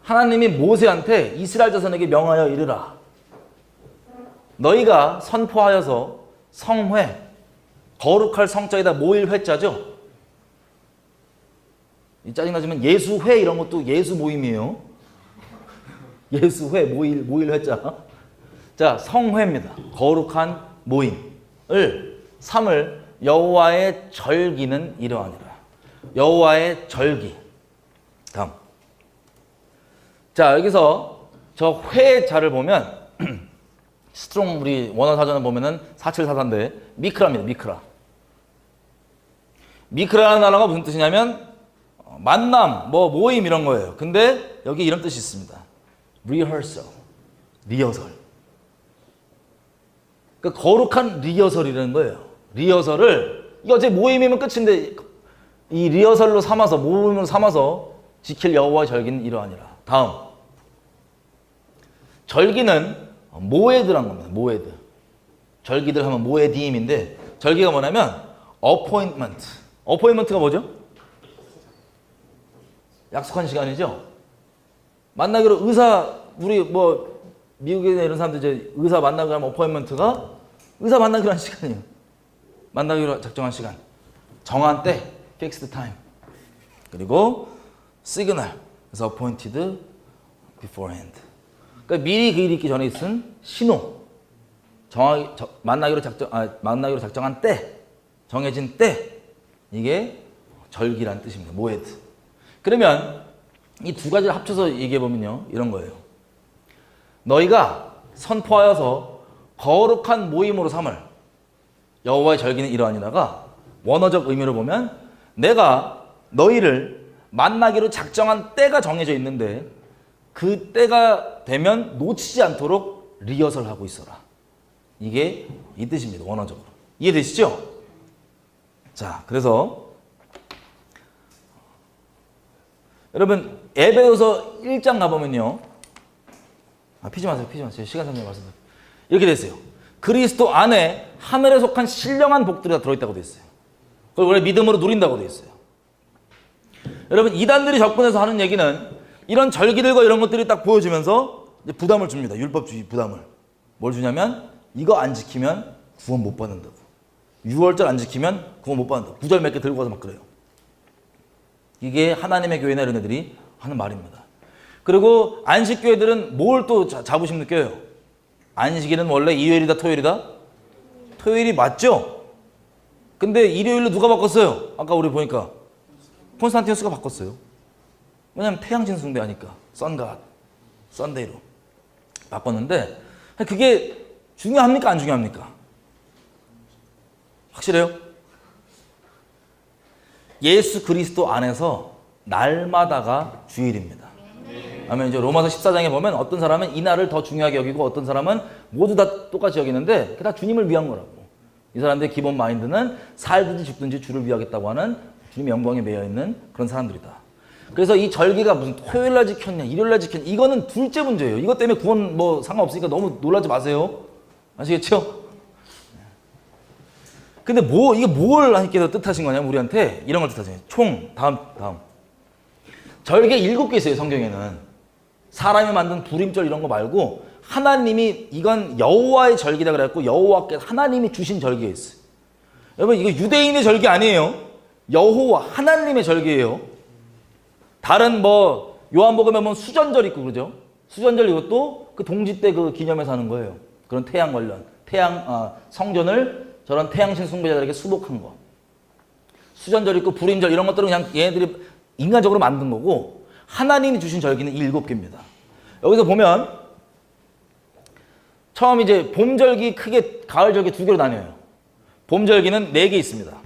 하나님이 모세한테 이스라엘 자손에게 명하여 이르라. 너희가 선포하여서 성회, 거룩할 성자에다 모일 회자죠. 이 짜증나지만 예수회 이런 것도 예수 모임이에요. 예수회, 모일 회자. 자, 성회입니다. 거룩한 모임을 삼을 여호와의 절기는 이러하니라. 여호와의 절기. 다음. 자, 여기서 저 회자를 보면 스트롱 우리 원어 사전을 보면은 4744인데 미크라입니다. 미크라. 미크라라는 단어가 무슨 뜻이냐면 만남, 뭐 모임 이런 거예요. 근데 여기 이런 뜻이 있습니다. rehearsal, 리허설. 그러니까 거룩한 리허설이라는 거예요. 리허설을 이거 어제 모임이면 끝인데 이 리허설로 삼아서 모임으로 삼아서 지킬 여호와의 절기는 이러하니라. 다음. 절기는 모에드란 겁니다. 모에드. 절기들 하면 모에디임인데 절기가 뭐냐면 appointment. appointment가 뭐죠? 약속한 시간이죠. 만나기로 의사 우리 뭐 미국에 이런 사람들 이제 의사 만나기로 하면 appointment가 의사 만나기로 한 시간이에요. 만나기로 작정한 시간. 정한 때 fixed time. 그리고 signal. 그래서 appointed beforehand. 그러니까 미리 그 일이 있기 전에 있은 신호. 만나기로 작정한 때, 정해진 때, 이게 절기란 뜻입니다. 모에드. 그러면 이 두 가지를 합쳐서 얘기해 보면요, 이런 거예요. 너희가 선포하여서 거룩한 모임으로 삼을 여호와의 절기는 이러하니라가 원어적 의미로 보면 내가 너희를 만나기로 작정한 때가 정해져 있는데 그 때가 되면 놓치지 않도록 리허설하고 있어라. 이게 이 뜻입니다. 원어적으로. 이해되시죠? 자, 그래서 여러분 에베소서 1장 가보면요. 피지 마세요. 시간 상관 말씀드릴게요. 이렇게 돼 있어요. 그리스도 안에 하늘에 속한 신령한 복들이 다 들어있다고 돼 있어요. 그걸 원래 믿음으로 누린다고 돼 있어요. 여러분 이단들이 접근해서 하는 얘기는 이런 절기들과 이런 것들이 딱 보여지면서 이제 부담을 줍니다. 율법주의 부담을. 뭘 주냐면 이거 안 지키면 구원 못 받는다고. 6월절 안 지키면 구원 못 받는다고. 구절 몇 개 들고 가서 막 그래요. 이게 하나님의 교회나 이런 애들이 하는 말입니다. 그리고 안식교회들은 뭘 또 자부심 느껴요? 안식일은 원래 일요일이다 토요일이다? 토요일이 맞죠? 근데 일요일로 누가 바꿨어요? 아까 우리 보니까 콘스탄티누스가 바꿨어요. 왜냐면 태양신 숭배하니까 선갓, 썬데이로 바꿨는데 그게 중요합니까? 안 중요합니까? 확실해요? 예수 그리스도 안에서 날마다가 주일입니다. 아멘. 이제 로마서 14장에 보면 어떤 사람은 이 날을 더 중요하게 여기고 어떤 사람은 모두 다 똑같이 여기는데 그게 다 주님을 위한 거라고. 이 사람들의 기본 마인드는 살든지 죽든지 주를 위하겠다고 하는 주님의 영광에 매여 있는 그런 사람들이다. 그래서 이 절기가 무슨 토요일 날 지켰냐, 일요일 날 지켰냐, 이거는 둘째 문제예요. 이것 때문에 구원 뭐 상관없으니까 너무 놀라지 마세요. 아시겠죠? 근데 이게 뭘 하나님께서 뜻하신 거냐면 우리한테 이런 걸 뜻하세요. 다음. 절개 7개 있어요, 성경에는. 사람이 만든 불임절 이런 거 말고 하나님이 이건 여호와의 절기다 그래갖고 여호와께 하나님이 주신 절기가 있어요. 여러분 이거 유대인의 절기 아니에요. 여호와 하나님의 절기예요. 다른 뭐 요한복음에 보면 수전절 있고 그러죠. 수전절 이것도 그 동지 때 그 기념해서 하는 거예요. 그런 태양 관련 성전을 저런 태양신 숭배자들에게 수복한 거. 수전절 있고 불임절 이런 것들은 그냥 얘네들이 인간적으로 만든 거고 하나님이 주신 절기는 이 7개입니다. 여기서 보면 처음 이제 봄절기 크게 가을절기 두 개로 나뉘어요. 봄절기는 4개 있습니다.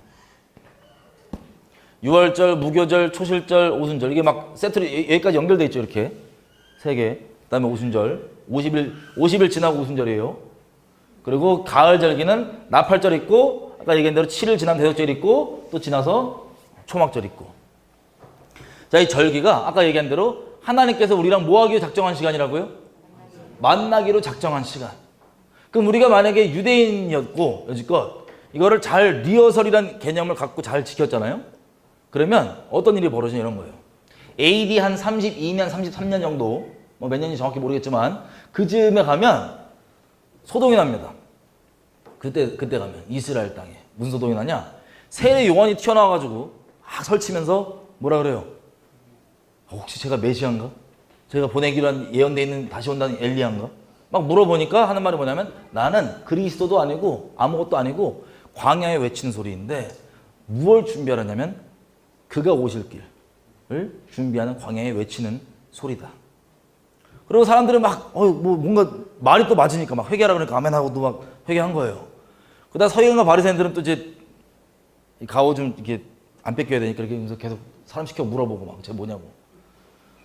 유월절, 무교절, 초실절, 오순절. 이게 막 세트로 여기까지 연결돼 있죠. 이렇게 3개. 그다음에 오순절. 50일 지나고 오순절이에요. 그리고 가을절기는 나팔절 있고 아까 얘기한 대로 7일 지나면 대속절 있고 또 지나서 초막절 있고. 자, 이 절기가 아까 얘기한 대로 하나님께서 우리랑 뭐 하기로 작정한 시간이라고요? 만나기로 작정한 시간. 그럼 우리가 만약에 유대인이었고 여지껏 이거를 잘 리허설이란 개념을 갖고 잘 지켰잖아요. 그러면 어떤 일이 벌어지냐 이런 거예요. AD 한 32년, 33년 정도, 뭐 몇 년인지 정확히 모르겠지만 그 즈음에 가면 소동이 납니다. 그때 가면 이스라엘 땅에 무슨 소동이 나냐? 세례 요한이 튀어나와가지고 막 설치면서 뭐라 그래요? 혹시 제가 메시아인가? 제가 보내기로 한 예언돼 있는 다시 온다는 엘리야인가? 막 물어보니까 하는 말이 뭐냐면 나는 그리스도도 아니고 아무것도 아니고 광야에 외치는 소리인데 무엇을 준비하느냐면 그가 오실 길을 준비하는 광야에 외치는 소리다. 그리고 사람들은 막 뭐 뭔가 말이 또 맞으니까 막 회개하라 그러니까 아멘하고도 막 회개한 거예요. 그다음 서기관과 바리새인들은 또 이제 가오 좀 이렇게 안 뺏겨야 되니까 이렇게 계속 사람 시켜 물어보고 막 쟤 뭐냐고.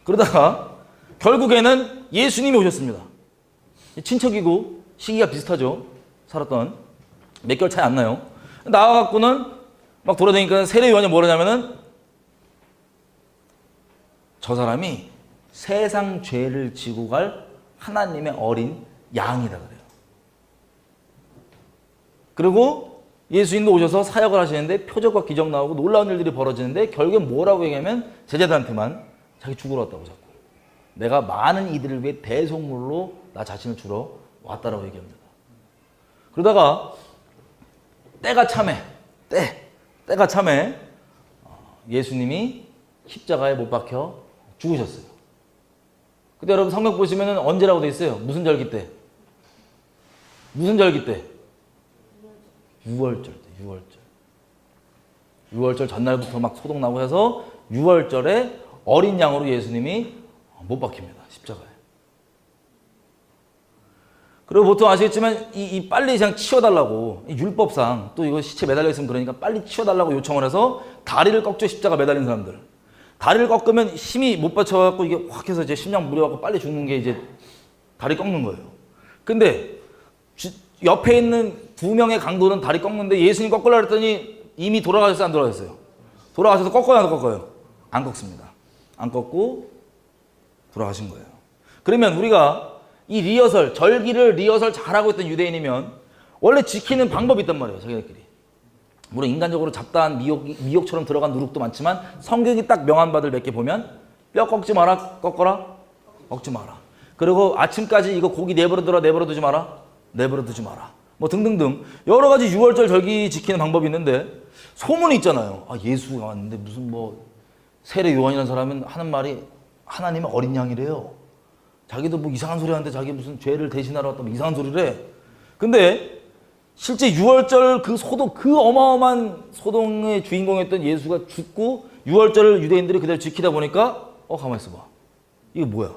그러다가 결국에는 예수님이 오셨습니다. 친척이고 시기가 비슷하죠. 살았던 몇 개월 차이 안 나요. 나와갖고는 막 돌아다니니까 세례 요한이 뭐라냐면은 저 사람이 세상 죄를 지고 갈 하나님의 어린 양이다 그래요. 그리고 예수님도 오셔서 사역을 하시는데 표적과 기적 나오고 놀라운 일들이 벌어지는데 결국엔 뭐라고 얘기하면 제자들한테만 자기 죽으러 왔다고 자꾸. 내가 많은 이들을 위해 대속물로 나 자신을 주러 왔다라고 얘기합니다. 그러다가 때가 참해 예수님이 십자가에 못 박혀 죽으셨어요. 근데 여러분 성경 보시면 언제라고 돼 있어요? 무슨 절기 때? 무슨 절기 때? 유월절 때, 유월절 전날부터 막 소동 나고 해서 유월절에 어린 양으로 예수님이 못 박힙니다. 십자가에. 그리고 보통 아시겠지만 이 빨리 그냥 치워달라고 율법상 또 이거 시체 매달려 있으면 그러니까 빨리 치워달라고 요청을 해서 다리를 꺾죠. 십자가 매달린 사람들. 다리를 꺾으면 힘이 못 받쳐갖고 이게 확 해서 이제 심장 무려갖고 빨리 죽는 게 이제 다리 꺾는 거예요. 근데 옆에 있는 2명의 강도는 다리 꺾는데 예수님 꺾으려고 했더니 이미 돌아가셨어요? 안 돌아가셨어요? 돌아가셔서 꺾어요? 안 꺾어요? 안 꺾습니다. 안 꺾고 돌아가신 거예요. 그러면 우리가 이 리허설, 절기를 리허설 잘하고 있던 유대인이면 원래 지키는 방법이 있단 말이에요. 자기들끼리. 물론 인간적으로 잡다한 미역처럼 들어간 누룩도 많지만 성경이 딱 명한 바들 몇 개 보면 뼈 꺾지 마라, 꺾어라, 꺾지 마라. 그리고 아침까지 이거 고기 내버려 두지 마라, 내버려 두지 마라. 뭐 등등등 여러 가지 유월절 절기 지키는 방법이 있는데 소문이 있잖아요. 아, 예수가 왔는데 무슨 뭐 세례 요한이라는 사람은 하는 말이 하나님의 어린 양이래요. 자기도 뭐 이상한 소리 하는데 자기 무슨 죄를 대신하러 왔다 뭐 이상한 소리를 해. 근데 실제 유월절 그 소동, 그 어마어마한 소동의 주인공이었던 예수가 죽고 유월절을 유대인들이 그대로 지키다 보니까 가만히 있어봐. 이게 뭐야?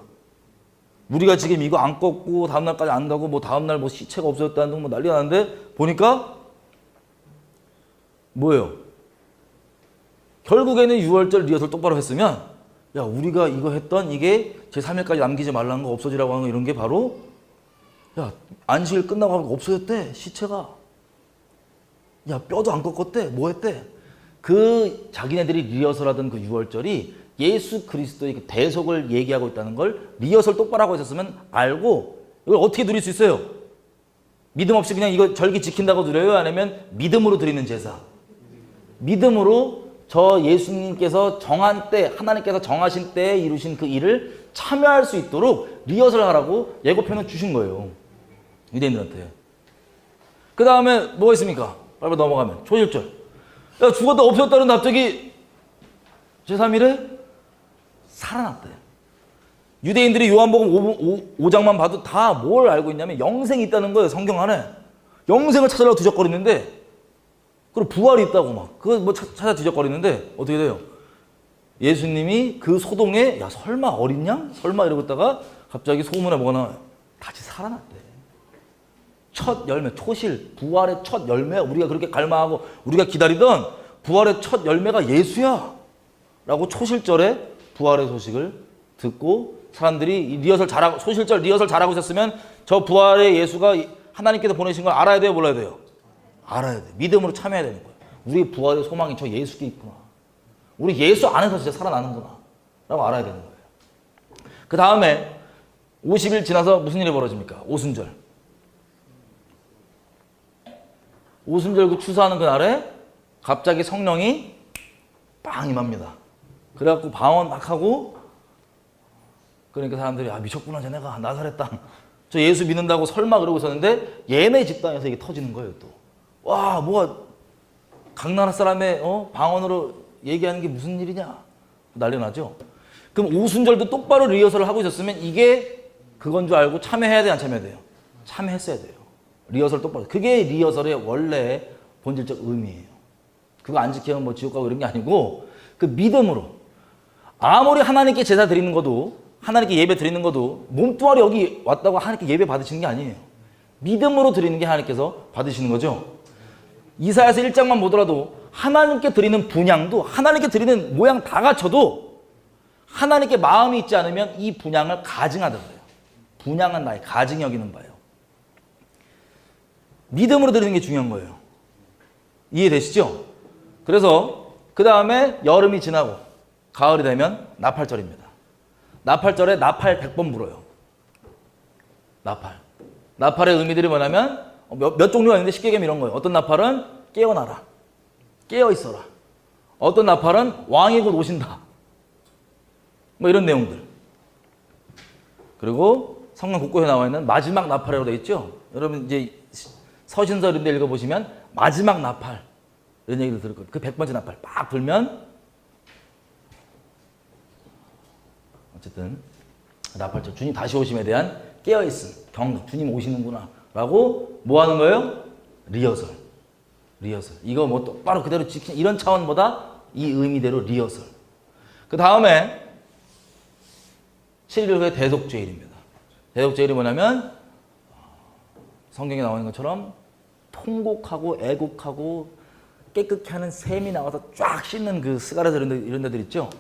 우리가 지금 이거 안 꺾고 다음날까지 안 가고 뭐 다음날 뭐 시체가 없어졌다는 등 뭐 난리가 나는데 보니까 뭐예요? 결국에는 유월절 리허설 똑바로 했으면 야 우리가 이거 했던 이게 제3일까지 남기지 말라는 거 없어지라고 하는 거 이런 게 바로 야 안식일 끝나고 하면 없어졌대 시체가. 야 뼈도 안 꺾었대 뭐 했대. 그 자기네들이 리허설하던 그 유월절이 예수 그리스도의 그 대속을 얘기하고 있다는 걸 리허설 똑바로 하고 있었으면 알고 이걸 어떻게 누릴 수 있어요? 믿음 없이 그냥 이거 절기 지킨다고 누려요? 아니면 믿음으로 드리는 제사? 믿음으로 저 예수님께서 정한 때 하나님께서 정하신 때에 이루신 그 일을 참여할 수 있도록 리허설 하라고 예고편을 주신 거예요. 유대인들한테. 그 다음에 뭐가 있습니까? 빨리 넘어가면 초실절. 야 죽었다 없어졌다는 갑자기 제3일에 살아났대. 유대인들이 요한복음 5장만 봐도 다 뭘 알고 있냐면 영생이 있다는 거예요. 성경 안에. 영생을 찾으려고 뒤적거리는데 그리고 부활이 있다고 막 그거 뭐 찾아 뒤적거리는데 어떻게 돼요? 예수님이 그 소동에 야 설마 어린 양? 설마 이러고 있다가 갑자기 소문에 뭐가 나와요? 다시 살아났대. 첫 열매, 초실, 부활의 첫 열매, 우리가 그렇게 갈망하고 우리가 기다리던 부활의 첫 열매가 예수야 라고 초실절에 부활의 소식을 듣고 사람들이 리허설 잘하고, 소실절 리허설 잘하고 있었으면 저 부활의 예수가 하나님께서 보내신 걸 알아야 돼요, 몰라야 돼요? 알아야 돼. 믿음으로 참여해야 되는 거예요. 우리의 부활의 소망이 저 예수께 있구나. 우리 예수 안에서 진짜 살아나는구나 라고 알아야 되는 거예요. 그 다음에 50일 지나서 무슨 일이 벌어집니까? 오순절. 오순절 그 추수하는 그날에 갑자기 성령이 빵 임합니다. 그래갖고 방언 막 하고, 그러니까 사람들이 미쳤구나 쟤네가 나사렛 땅 저 예수 믿는다고 설마 그러고 있었는데 얘네 집단에서 이게 터지는 거예요. 또 와 뭐가 각 나라 사람의 방언으로 얘기하는 게 무슨 일이냐 난리 나죠. 그럼 오순절도 똑바로 리허설을 하고 있었으면 이게 그건 줄 알고 참여해야 돼요, 안 참여해야 돼요? 참여했어야 돼요. 리허설 똑바로. 그게 리허설의 원래 본질적 의미예요. 그거 안 지키면 뭐 지옥 가고 이런 게 아니고 그 믿음으로 아무리 하나님께 제사 드리는 것도, 하나님께 예배 드리는 것도 몸뚱아리 여기 왔다고 하나님께 예배 받으시는 게 아니에요. 믿음으로 드리는 게 하나님께서 받으시는 거죠. 이사야서 1장만 보더라도 하나님께 드리는 분향도, 하나님께 드리는 모양 다 갖춰도 하나님께 마음이 있지 않으면 이 분향을 가증하다 그래요. 분향은 나의 가증이 여기는 바예요. 믿음으로 드리는 게 중요한 거예요. 이해되시죠? 그래서 그 다음에 여름이 지나고 가을이 되면 나팔절입니다. 나팔절에 나팔 100번 불어요. 나팔. 나팔의 의미들이 뭐냐면 몇 종류가 있는데 쉽게 얘기하면 이런 거예요. 어떤 나팔은 깨어나라, 깨어있어라. 어떤 나팔은 왕이 곧 오신다. 뭐 이런 내용들. 그리고 성경 곳곳에 나와 있는 마지막 나팔이라고 되어 있죠. 여러분 이제 서신서 이런 데 읽어보시면 마지막 나팔 이런 얘기를 들을 거예요. 그 100번째 나팔 빡 불면 어쨌든 나팔절 주님 다시 오심에 대한 깨어있음, 경각, 주님 오시는구나 라고 뭐 하는 거예요? 리허설. 이거 뭐 똑바로 그대로 지키는 이런 차원보다 이 의미대로 리허설. 그 다음에 7일 후에 대속죄일입니다. 대속죄일이 뭐냐면 성경에 나오는 것처럼 통곡하고 애곡하고 깨끗게 하는 샘이 나와서 쫙 씻는 그 스가랴서 이런 데들 있죠.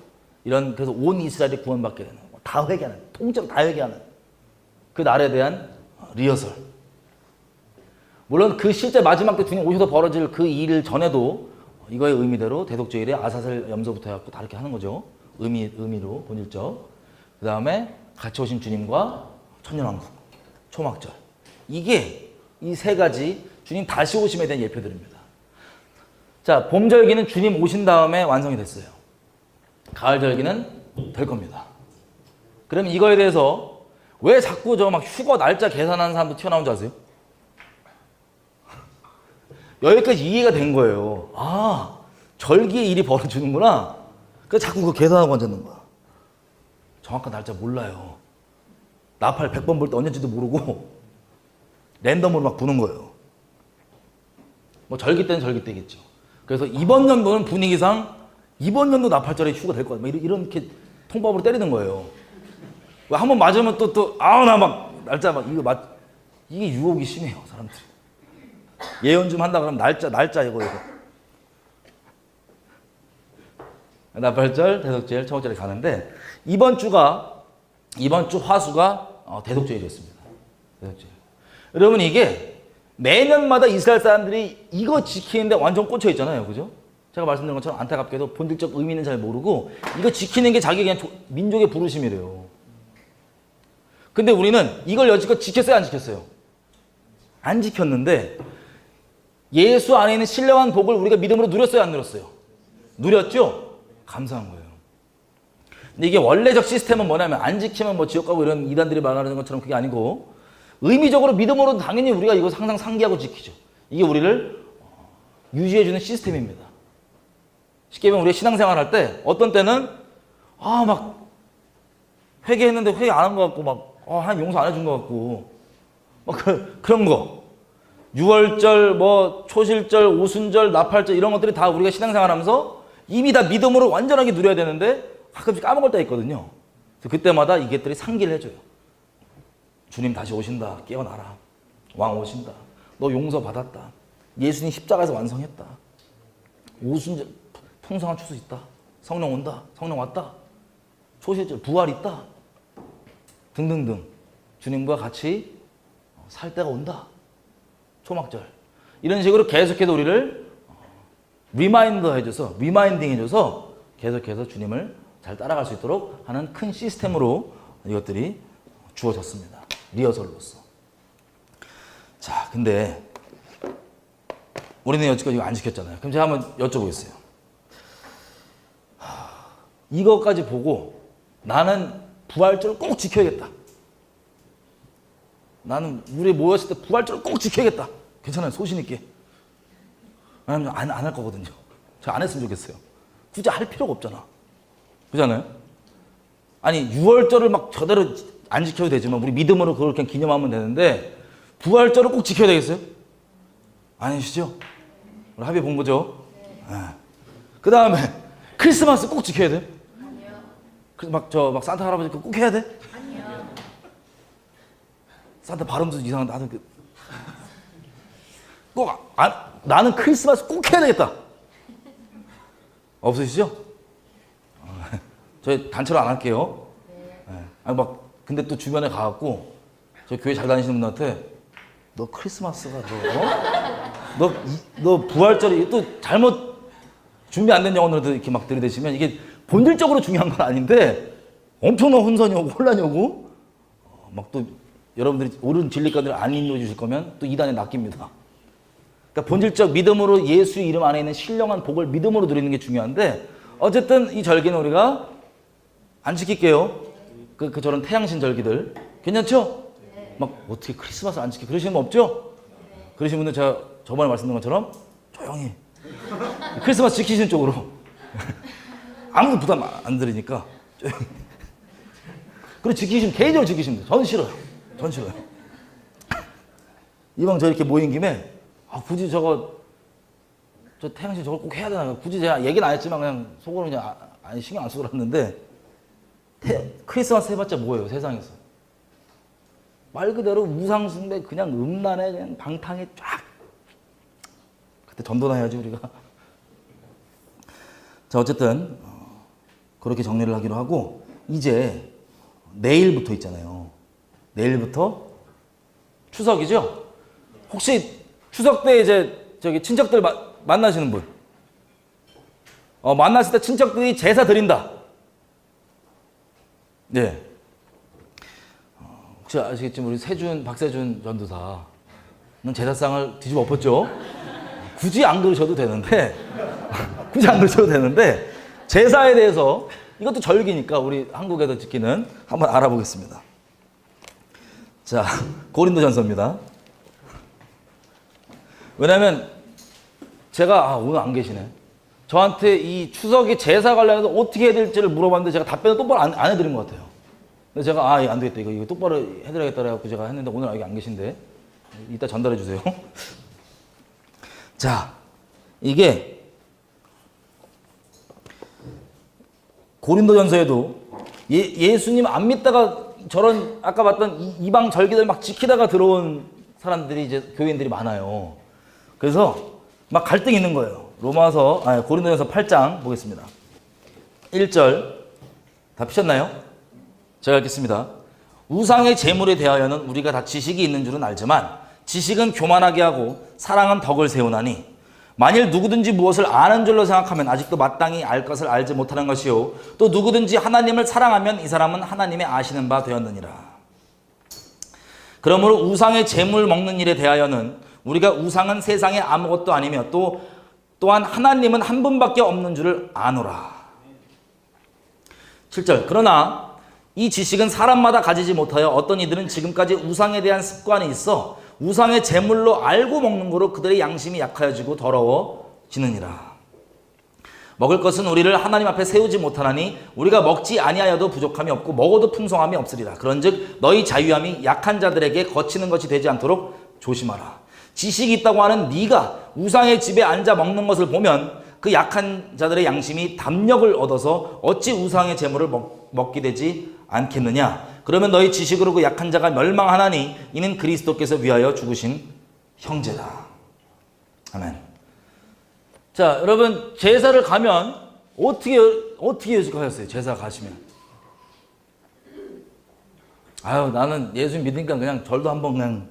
그래서 온 이스라엘이 구원받게 되는, 다 회개하는, 통째로 다 회개하는 그 날에 대한 리허설. 물론 그 실제 마지막 때 주님 오셔서 벌어질 그 일 전에도 이거의 의미대로 대속죄일에 아사셀 염소부터 해갖고 다 이렇게 하는 거죠. 의미로 본질적. 그 다음에 같이 오신 주님과 천년왕국, 초막절. 이게 이 세 가지 주님 다시 오심에 대한 예표들입니다. 자, 봄절기는 주님 오신 다음에 완성이 됐어요. 가을절기는 될 겁니다. 그럼 이거에 대해서 왜 자꾸 저 막 휴거 날짜 계산하는 사람도 튀어나온 줄 아세요? 여기까지 이해가 된 거예요. 아, 절기에 일이 벌어지는구나. 그래서 자꾸 그거 계산하고 앉았는 거야. 정확한 날짜 몰라요. 나팔 100번 볼 때 언제인지도 모르고 랜덤으로 막 부는 거예요. 뭐 절기 때는 절기 때겠죠. 그래서 이번 연도는 분위기상 이번 연도 나팔절에 휴가 될 것 같아. 이렇게 통밥으로 때리는 거예요. 한 번 맞으면 나 막 날짜 막 이게 유혹이 심해요, 사람들이. 예언 좀 한다 그러면 날짜 이거. 나팔절, 대속죄일, 초막절에 가는데 이번 주 화수가 대속죄일이었습니다. 대속죄일. 여러분 이게 매년마다 이스라엘 사람들이 이거 지키는데 완전 꽂혀 있잖아요, 그죠? 제가 말씀드린 것처럼 안타깝게도 본질적 의미는 잘 모르고 이거 지키는 게 자기 그냥 민족의 부르심이래요. 근데 우리는 이걸 여지껏 지켰어요, 안 지켰어요? 안 지켰는데 예수 안에 있는 신령한 복을 우리가 믿음으로 누렸어요, 안 누렸어요? 누렸죠? 감사한 거예요. 근데 이게 원래적 시스템은 뭐냐면 안 지키면 뭐 지옥 가고 이런 이단들이 말하는 것처럼 그게 아니고 의미적으로 믿음으로 당연히 우리가 이거 항상 상기하고 지키죠. 이게 우리를 유지해주는 시스템입니다. 쉽게 보면 우리가 신앙생활 할 때 어떤 때는 막 회개했는데 회개 안 한 것 같고 하나님 용서 안 해준 것 같고 그런 거. 6월절, 초실절, 오순절, 나팔절 이런 것들이 다 우리가 신앙생활 하면서 이미 다 믿음으로 완전하게 누려야 되는데 가끔씩 까먹을 때가 있거든요. 그래서 그때마다 이것들이 상기를 해줘요. 주님 다시 오신다. 깨어나라. 왕 오신다. 너 용서받았다. 예수님 십자가에서 완성했다. 오순절 풍성한 추수 있다. 성령 온다. 성령 왔다. 초실절 부활 있다. 등등등. 주님과 같이 살 때가 온다. 초막절. 이런 식으로 계속해서 우리를 리마인딩 해줘서 계속해서 주님을 잘 따라갈 수 있도록 하는 큰 시스템으로 이것들이 주어졌습니다. 리허설로서. 자, 근데 우리는 여지까지 이거 안 지켰잖아요. 그럼 제가 한번 여쭤보겠어요. 이것까지 보고 나는 부활절을 꼭 지켜야겠다. 나는 우리 모였을 때 부활절을 꼭 지켜야겠다. 괜찮아요. 소신 있게. 왜냐면 안 할 거거든요. 제가 안 했으면 좋겠어요. 굳이 할 필요가 없잖아. 그렇잖아요? 아니 6월절을 막 저대로 안 지켜도 되지만 우리 믿음으로 그걸 그냥 기념하면 되는데 부활절을 꼭 지켜야 되겠어요? 아니시죠? 우리 합의 본 거죠? 네. 그 다음에 크리스마스 꼭 지켜야 돼? 아니요. 막 산타 할아버지 그거 꼭 해야 돼? 아니요. 산타 발음도 이상한데 나는 나는 크리스마스 꼭 해야 되겠다. 없으시죠? 저희 단체로 안 할게요. 네. 아니 근데 또 주변에 가갖고 저 교회 잘 다니시는 분한테 너 크리스마스가 너 부활절이 또 잘못 준비 안 된 영혼으로 이렇게 막 들이대시면 이게 본질적으로 중요한 건 아닌데 엄청난 혼선이 오고 혼란이 오고 막 또 여러분들이 옳은 진리관을 안 인도해 주실 거면 또 이단에 낚입니다. 그러니까 본질적 믿음으로 예수 이름 안에 있는 신령한 복을 믿음으로 누리는 게 중요한데 어쨌든 이 절기는 우리가 안 지킬게요. 저런 태양신 절기들 괜찮죠? 막 어떻게 크리스마스 안 지켜 그러시는 분 없죠? 그러신 분들 제가 저번에 말씀드린 것처럼 조용히 크리스마스 지키시는 쪽으로 아무도 부담 안 들으니까 조용히 그리고 지키시면 개인적으로 지키시면 돼요. 저는 싫어요. 이왕 저 이렇게 모인 김에 굳이 저 태양신 저걸 꼭 해야 되나 굳이 제가 얘기는 안 했지만 그냥 속으로 그냥 신경 안 쓰고 그랬는데 크리스마스 해봤자 뭐예요 세상에서 말 그대로 우상숭배 그냥 음란에 그냥 방탕에 쫙 그때 전도나 해야지 우리가. 자 어쨌든 그렇게 정리를 하기로 하고 이제 내일부터 있잖아요. 내일부터 추석이죠. 혹시 추석 때 이제 저기 친척들 만나시는 분 만났을 때 친척들이 제사 드린다. 네. 혹시 아시겠지만 우리 박세준 전도사는 제사상을 뒤집어 엎었죠. 굳이 안 그러셔도 되는데 제사에 대해서 이것도 절기니까 우리 한국에서 지키는 한번 알아보겠습니다. 자, 고린도전서입니다. 왜냐면 제가 오늘 안 계시네. 저한테 이 추석이 제사 관련해서 어떻게 해야 될지를 물어봤는데 제가 답변을 똑바로 안 해드린 것 같아요. 근데 제가 안 되겠다. 이거 똑바로 해드려야겠다 그래갖고 제가 했는데 오늘 여기 안 계신데 이따 전달해 주세요. 자, 이게 고린도전서에도 예수님 안 믿다가 저런 아까 봤던 이방 절기들 막 지키다가 들어온 사람들이 이제 교인들이 많아요. 그래서 막 갈등이 있는 거예요. 고린도전서 8장 보겠습니다. 1절 다 피셨나요? 제가 읽겠습니다. 우상의 제물에 대하여는 우리가 다 지식이 있는 줄은 알지만 지식은 교만하게 하고 사랑은 덕을 세우나니 만일 누구든지 무엇을 아는 줄로 생각하면 아직도 마땅히 알 것을 알지 못하는 것이요 또 누구든지 하나님을 사랑하면 이 사람은 하나님의 아시는 바 되었느니라. 그러므로 우상의 제물 먹는 일에 대하여는 우리가 우상은 세상에 아무것도 아니며 또한 하나님은 한 분밖에 없는 줄을 아노라. 7절 그러나 이 지식은 사람마다 가지지 못하여 어떤 이들은 지금까지 우상에 대한 습관이 있어 우상의 제물로 알고 먹는 거로 그들의 양심이 약하여지고 더러워지느니라. 먹을 것은 우리를 하나님 앞에 세우지 못하나니 우리가 먹지 아니하여도 부족함이 없고 먹어도 풍성함이 없으리라. 그런즉 너희 자유함이 약한 자들에게 거치는 것이 되지 않도록 조심하라. 지식이 있다고 하는 네가 우상의 집에 앉아 먹는 것을 보면 그 약한 자들의 양심이 담력을 얻어서 어찌 우상의 제물을 먹게 되지 않겠느냐. 그러면 너희 지식으로 그 약한 자가 멸망하나니 이는 그리스도께서 위하여 죽으신 형제다. 아멘. 자, 여러분 제사를 가면 어떻게 예수하셨어요? 제사 가시면. 아유, 나는 예수 믿으니까 그냥 절도 한번 그냥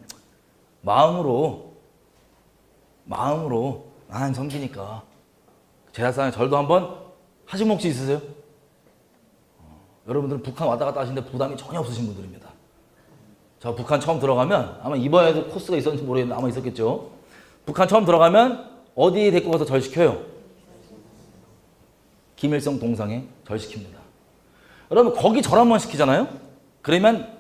마음으로 나는 섬기니까 제사상에 절도 한번 하신 몫이 있으세요? 여러분들은 북한 왔다 갔다 하시는데 부담이 전혀 없으신 분들입니다. 저 북한 처음 들어가면 아마 이번에도 코스가 있었는지 모르겠는데 아마 있었겠죠. 북한 처음 들어가면 어디에 데리고 가서 절시켜요? 김일성 동상에 절시킵니다. 여러분 거기 절 한번 시키잖아요? 그러면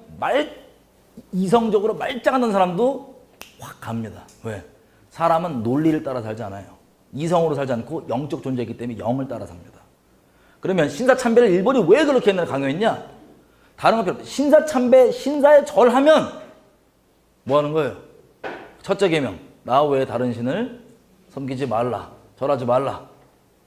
이성적으로 말짱하는 사람도 확 갑니다. 왜? 사람은 논리를 따라 살지 않아요. 이성으로 살지 않고 영적 존재이기 때문에 영을 따라 삽니다. 그러면 신사참배를 일본이 왜 그렇게 옛날에 강요했냐? 다른 거 필요 없어요. 신사참배, 신사에 절하면 뭐 하는 거예요? 첫째 계명, 나 외에 다른 신을 섬기지 말라, 절하지 말라.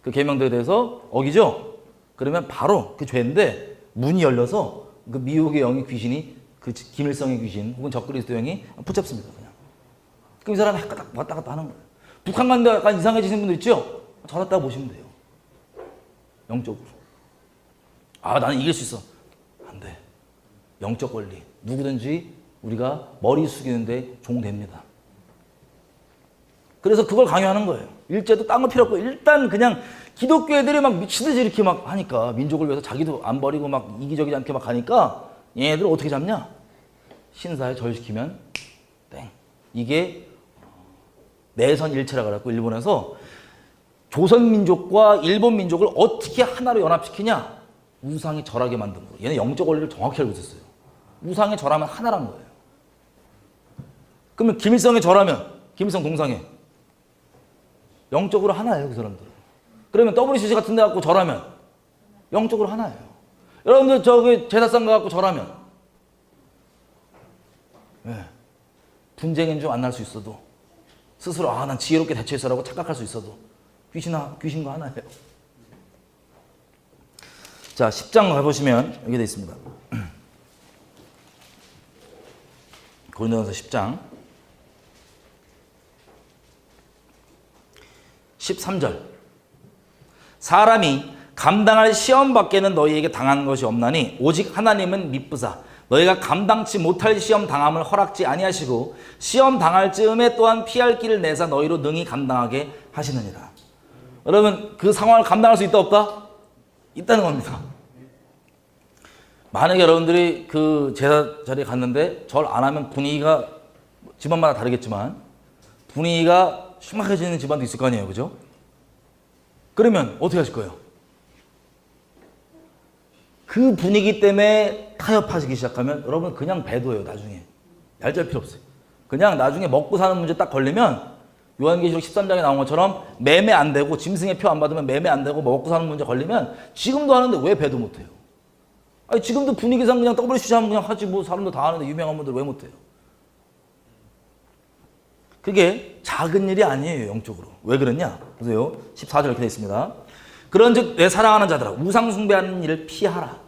그 계명들에 대해서 어기죠? 그러면 바로 그 죄인데 문이 열려서 그 미혹의 영의 귀신이 그 김일성의 귀신 혹은 적그리스도 영이 붙잡습니다. 그냥. 그럼 이 사람이 왔다 갔다 하는 거예요. 북한 갔는데 약간 이상해지신 분들 있죠? 절했다고 보시면 돼요. 영적으로. 아, 나는 이길 수 있어. 안 돼. 영적 권리. 누구든지 우리가 머리 숙이는데 종됩니다. 그래서 그걸 강요하는 거예요. 일제도 딴 거 필요 없고 일단 그냥 기독교 애들이 막 미치듯이 이렇게 막 하니까 민족을 위해서 자기도 안 버리고 막 이기적이지 않게 막 하니까 얘네들 어떻게 잡냐? 신사에 절시키면 땡. 이게 내선 일체라고 그래갖고 일본에서 조선 민족과 일본 민족을 어떻게 하나로 연합시키냐? 우상에 절하게 만든 거예요. 얘는 영적 원리를 정확히 알고 있었어요. 우상에 절하면 하나란 거예요. 그러면 김일성에 절하면 김일성 동상에 영적으로 하나예요, 그 사람들은. 그러면 WCC 같은 데 갖고 절하면 영적으로 하나예요. 여러분들 저기 제사상 갖고 절하면 분쟁은 좀 안 날 수 있어도 스스로 난 지혜롭게 대처했어라고 착각할 수 있어도 귀신과 하나예요. 자, 10장 가보시면 여기 되어 있습니다. 고린도전서 10장 13절. 사람이 감당할 시험 밖에는 너희에게 당한 것이 없나니 오직 하나님은 미쁘사 너희가 감당치 못할 시험 당함을 허락지 아니하시고 시험 당할 즈음에 또한 피할 길을 내사 너희로 능히 감당하게 하시느니라. 여러분 그 상황을 감당할 수 있다 없다? 있다는 겁니다. 만약에 여러분들이 그 제사 자리에 갔는데 절 안 하면 분위기가 집안마다 다르겠지만 분위기가 흉악해지는 집안도 있을 거 아니에요, 그죠? 그러면 어떻게 하실 거예요? 그 분위기 때문에 타협하시기 시작하면 여러분 그냥 배도해요. 나중에 얄짤 필요 없어요. 그냥 나중에 먹고 사는 문제 딱 걸리면 요한계시록 13장에 나온 것처럼 매매 안 되고 짐승의 표 안 받으면 매매 안 되고 먹고 사는 문제 걸리면 지금도 하는데 왜 배도 못해요? 아니 지금도 분위기상 그냥 WCC 하면 그냥 하지 뭐 사람들 다 하는데 유명한 분들 왜 못해요? 그게 작은 일이 아니에요, 영적으로. 왜 그러냐? 보세요. 14절 이렇게 되어 있습니다. 그런즉 내 사랑하는 자들아 우상 숭배하는 일을 피하라.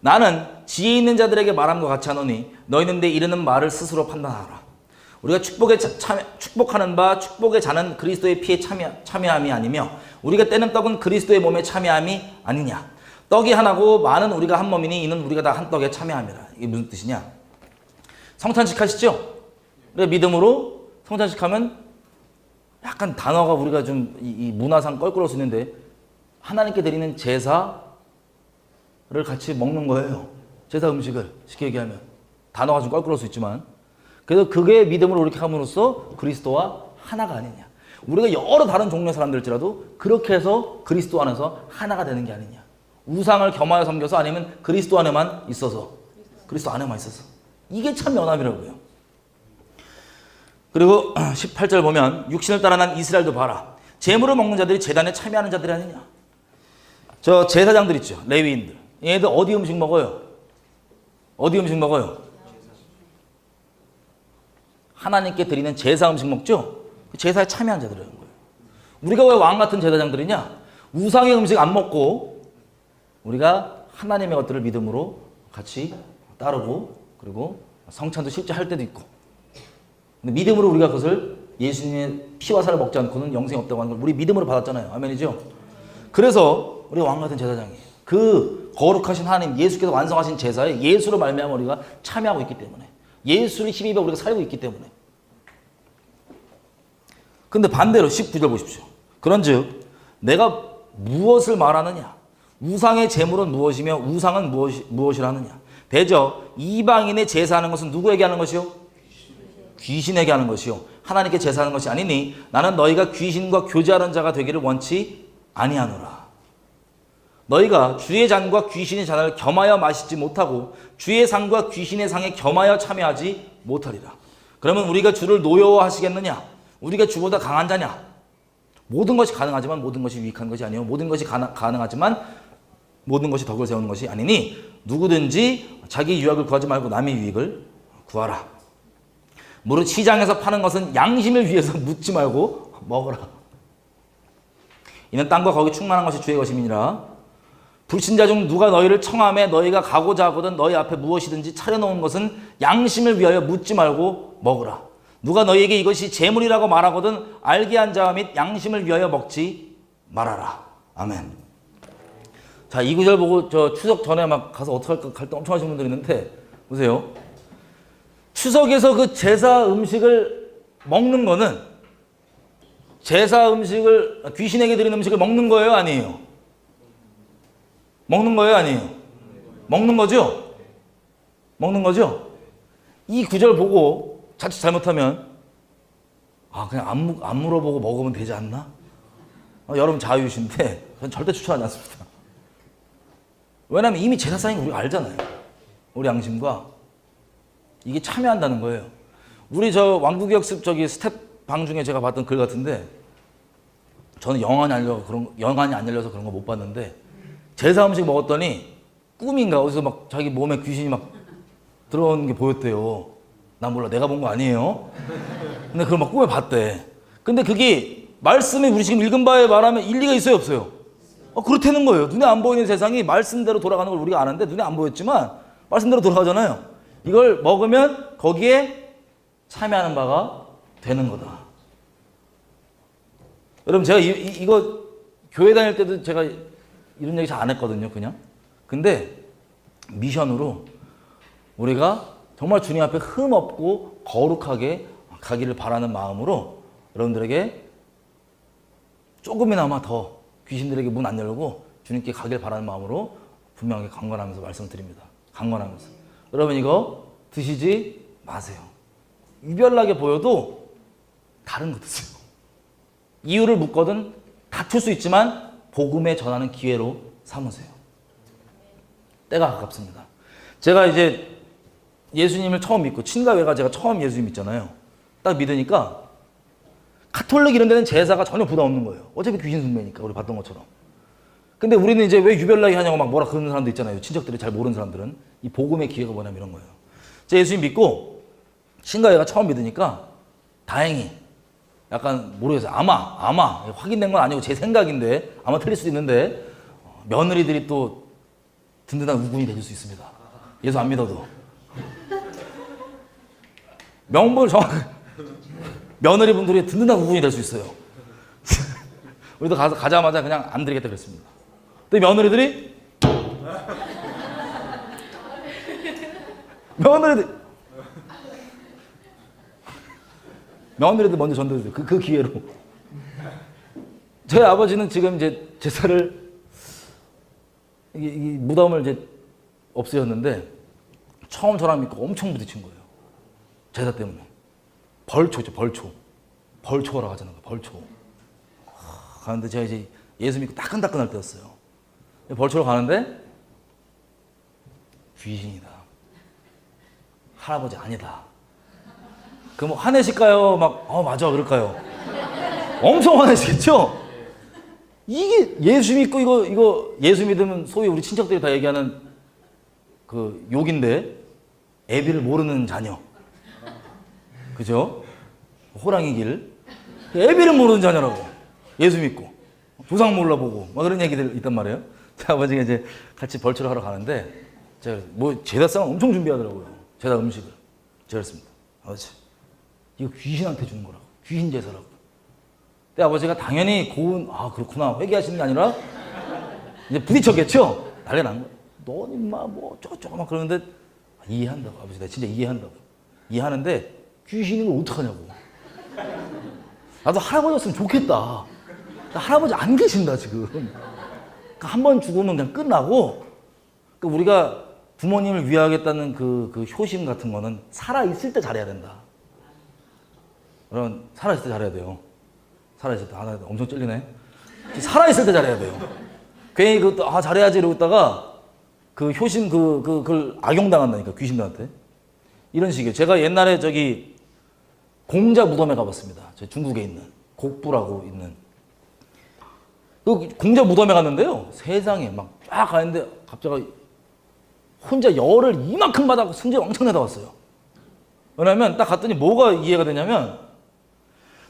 나는 지혜 있는 자들에게 말함과 같이 하노니 너희는 내 이르는 말을 스스로 판단하라. 우리가 축복하는 바 축복의 자는 그리스도의 피에 참여함이 아니며 우리가 떼는 떡은 그리스도의 몸에 참여함이 아니냐. 떡이 하나고 많은 우리가 한 몸이니 이는 우리가 다 한 떡에 참여함이라. 이게 무슨 뜻이냐? 성찬식 하시죠? 우리가 믿음으로 성찬식 하면 약간 단어가 우리가 좀 이 문화상 껄끄러울 수 있는데 하나님께 드리는 제사를 같이 먹는 거예요. 제사 음식을 쉽게 얘기하면 단어가 좀 껄끄러울 수 있지만 그래서 그게 믿음으로 이렇게 함으로써 그리스도와 하나가 아니냐. 우리가 여러 다른 종류의 사람들일지라도 그렇게 해서 그리스도 안에서 하나가 되는 게 아니냐. 우상을 겸하여 섬겨서 아니면 그리스도 안에만 있어서 그리스도 안에만 있어서 이게 참 연합이라고요. 그리고 18절 보면 육신을 따라 난 이스라엘도 봐라. 제물을 먹는 자들이 제단에 참여하는 자들이 아니냐. 저 제사장들 있죠. 레위인들. 얘들 어디 음식 먹어요? 어디 음식 먹어요? 하나님께 드리는 제사 음식 먹죠? 그 제사에 참여한 자들이라는 거예요. 우리가 왜 왕 같은 제사장들이냐? 우상의 음식 안 먹고 우리가 하나님의 것들을 믿음으로 같이 따르고 그리고 성찬도 실제 할 때도 있고 근데 믿음으로 우리가 그것을 예수님의 피와 살을 먹지 않고는 영생이 없다고 하는 걸 우리 믿음으로 받았잖아요. 아멘이죠? 그래서 우리가 왕같은 제사장이에요. 그 거룩하신 하나님 예수께서 완성하신 제사에 예수로 말미암아 우리가 참여하고 있기 때문에, 예수를 힘입어 우리가 살고 있기 때문에. 근데 반대로 19절 보십시오. 그런즉 내가 무엇을 말하느냐? 우상의 제물은 무엇이며 우상은 무엇이라느냐? 대저 이방인의 제사하는 것은 누구에게 하는 것이요? 귀신에게 하는 것이요 하나님께 제사하는 것이 아니니 나는 너희가 귀신과 교제하는 자가 되기를 원치 아니하노라. 너희가 주의 잔과 귀신의 잔을 겸하여 마시지 못하고 주의 상과 귀신의 상에 겸하여 참여하지 못하리라. 그러면 우리가 주를 노여워하시겠느냐? 우리가 주보다 강한 자냐? 모든 것이 가능하지만 모든 것이 유익한 것이 아니요 모든 것이 가능하지만 모든 것이 덕을 세우는 것이 아니니 누구든지 자기 유익을 구하지 말고 남의 유익을 구하라. 무릇 시장에서 파는 것은 양심을 위해서 묻지 말고 먹으라. 이는 땅과 거기 충만한 것이 주의 것임이니라. 불신자 중 누가 너희를 청함에 너희가 가고자 하거든 너희 앞에 무엇이든지 차려놓은 것은 양심을 위하여 묻지 말고 먹으라. 누가 너희에게 이것이 재물이라고 말하거든 알게 한 자와 및 양심을 위하여 먹지 말아라. 아멘. 자, 이 구절 보고 저 추석 전에 막 가서 어떡할까 갈 때 엄청 하시는 분들이 있는데 보세요. 추석에서 그 제사 음식을 먹는 거는 제사 음식을 귀신에게 드린 음식을 먹는 거예요, 아니에요? 먹는 거예요, 아니에요? 먹는 거죠? 먹는 거죠? 이 구절 보고 자칫 잘못하면 그냥 안 물어보고 먹으면 되지 않나? 여러분 자유이신데 전 절대 추천하지 않습니다. 왜냐하면 이미 제사상인 거 우리가 알잖아요. 우리 양심과 이게 참여한다는 거예요. 우리 저 왕국역습 저기 스텝방 중에 제가 봤던 글 같은데 저는 영안이 안 열려서 그런 거 못 봤는데 제사 음식 먹었더니 꿈인가 어디서 막 자기 몸에 귀신이 막 들어오는 게 보였대요. 난 몰라. 내가 본 거 아니에요. 근데 그걸 막 꿈에 봤대. 근데 그게 말씀이 우리 지금 읽은 바에 말하면 일리가 있어요, 없어요? 그렇다는 거예요. 눈에 안 보이는 세상이 말씀대로 돌아가는 걸 우리가 아는데 눈에 안 보였지만 말씀대로 돌아가잖아요. 이걸 먹으면 거기에 참여하는 바가 되는 거다. 여러분 제가 이거 교회 다닐 때도 제가 이런 얘기 잘 안 했거든요, 그냥. 근데 미션으로 우리가 정말 주님 앞에 흠없고 거룩하게 가기를 바라는 마음으로 여러분들에게 조금이나마 더 귀신들에게 문 안 열고 주님께 가길 바라는 마음으로 분명하게 강권하면서 말씀드립니다. 강권하면서. 여러분 이거 드시지 마세요. 유별나게 보여도 다른 거 드세요. 이유를 묻거든 다툴 수 있지만 복음에 전하는 기회로 삼으세요. 때가 가깝습니다. 제가 이제 예수님을 처음 믿고 친가회가 제가 처음 예수님 믿잖아요. 딱 믿으니까 가톨릭 이런 데는 제사가 전혀 부담 없는 거예요. 어차피 귀신 숭배니까 우리 봤던 것처럼. 근데 우리는 이제 왜 유별나게 하냐고 막 뭐라 그러는 사람도 있잖아요. 친척들이 잘 모르는 사람들은. 이 복음의 기회가 뭐냐면 이런 거예요. 제가 예수님 믿고 친가회가 처음 믿으니까 다행히 약간 모르겠어요. 아마 확인된 건 아니고 제 생각인데 아마 틀릴 수도 있는데 며느리들이 또 든든한 우군이 되실 수 있습니다. 예수 안 믿어도. 명분 정확하게 며느리분들이 든든한 우군이 될 수 있어요. 우리도 가자마자 그냥 안 드리겠다 그랬습니다. 근데 며느리들이 먼저 전도해주세요. 그 기회로. 저희 아버지는 지금 이제 제사를 이 무덤을 이제 없애셨는데 처음 저랑 믿고 엄청 부딪힌 거예요. 제사 때문에. 벌초죠, 벌초. 벌초라고 하잖아요. 벌초. 가는데 제가 이제 예수 믿고 따끈따끈할 때였어요. 벌초로 가는데 귀신이다. 할아버지 아니다. 그럼 화내실까요? 막 맞아 그럴까요? 엄청 화내시겠죠? 이게 예수 믿고 이거 예수 믿으면 소위 우리 친척들이 다 얘기하는 그 욕인데 애비를 모르는 자녀. 그죠? 호랑이 길. 애비를 모르는 자녀라고. 예수 믿고. 조상 몰라보고. 막 그런 얘기들 있단 말이에요. 제 아버지가 이제 같이 벌초를 하러 가는데 제가 제사상을 엄청 준비하더라고요. 제사 음식을. 제가 그랬습니다. 아버지, 이거 귀신한테 주는 거라고. 귀신 제사라고. 근데 아버지가 당연히 그렇구나. 회개하시는 게 아니라 이제 부딪혔겠죠? 난리 난 거야. 넌 임마 뭐 어쩌고저쩌고 막 그러는데 이해한다고. 아버지 내가 진짜 이해한다고. 이해하는데 귀신인 걸 어떡하냐고. 나도 할아버지였으면 좋겠다. 할아버지 안 계신다 지금. 그러니까 한 번 죽으면 그냥 끝나고, 그러니까 우리가 부모님을 위하겠다는 그 효심 같은 거는 살아있을 때 잘해야 된다. 그러면 살아있을 때 잘해야 돼요. 살아있을 때. 엄청 찔리네. 살아있을 때 잘해야 돼요. 괜히 잘해야지 이러고 있다가 그 효심 그걸 악용당한다니까, 귀신들한테. 이런 식이에요. 제가 옛날에 공자 무덤에 가봤습니다. 중국에 있는 곡부라고 있는 그 공자 무덤에 갔는데요. 세상에 막 쫙 가는데 갑자기 혼자 열을 이만큼 받아서 승질 왕창 내다 왔어요. 왜냐면 딱 갔더니 뭐가 이해가 되냐면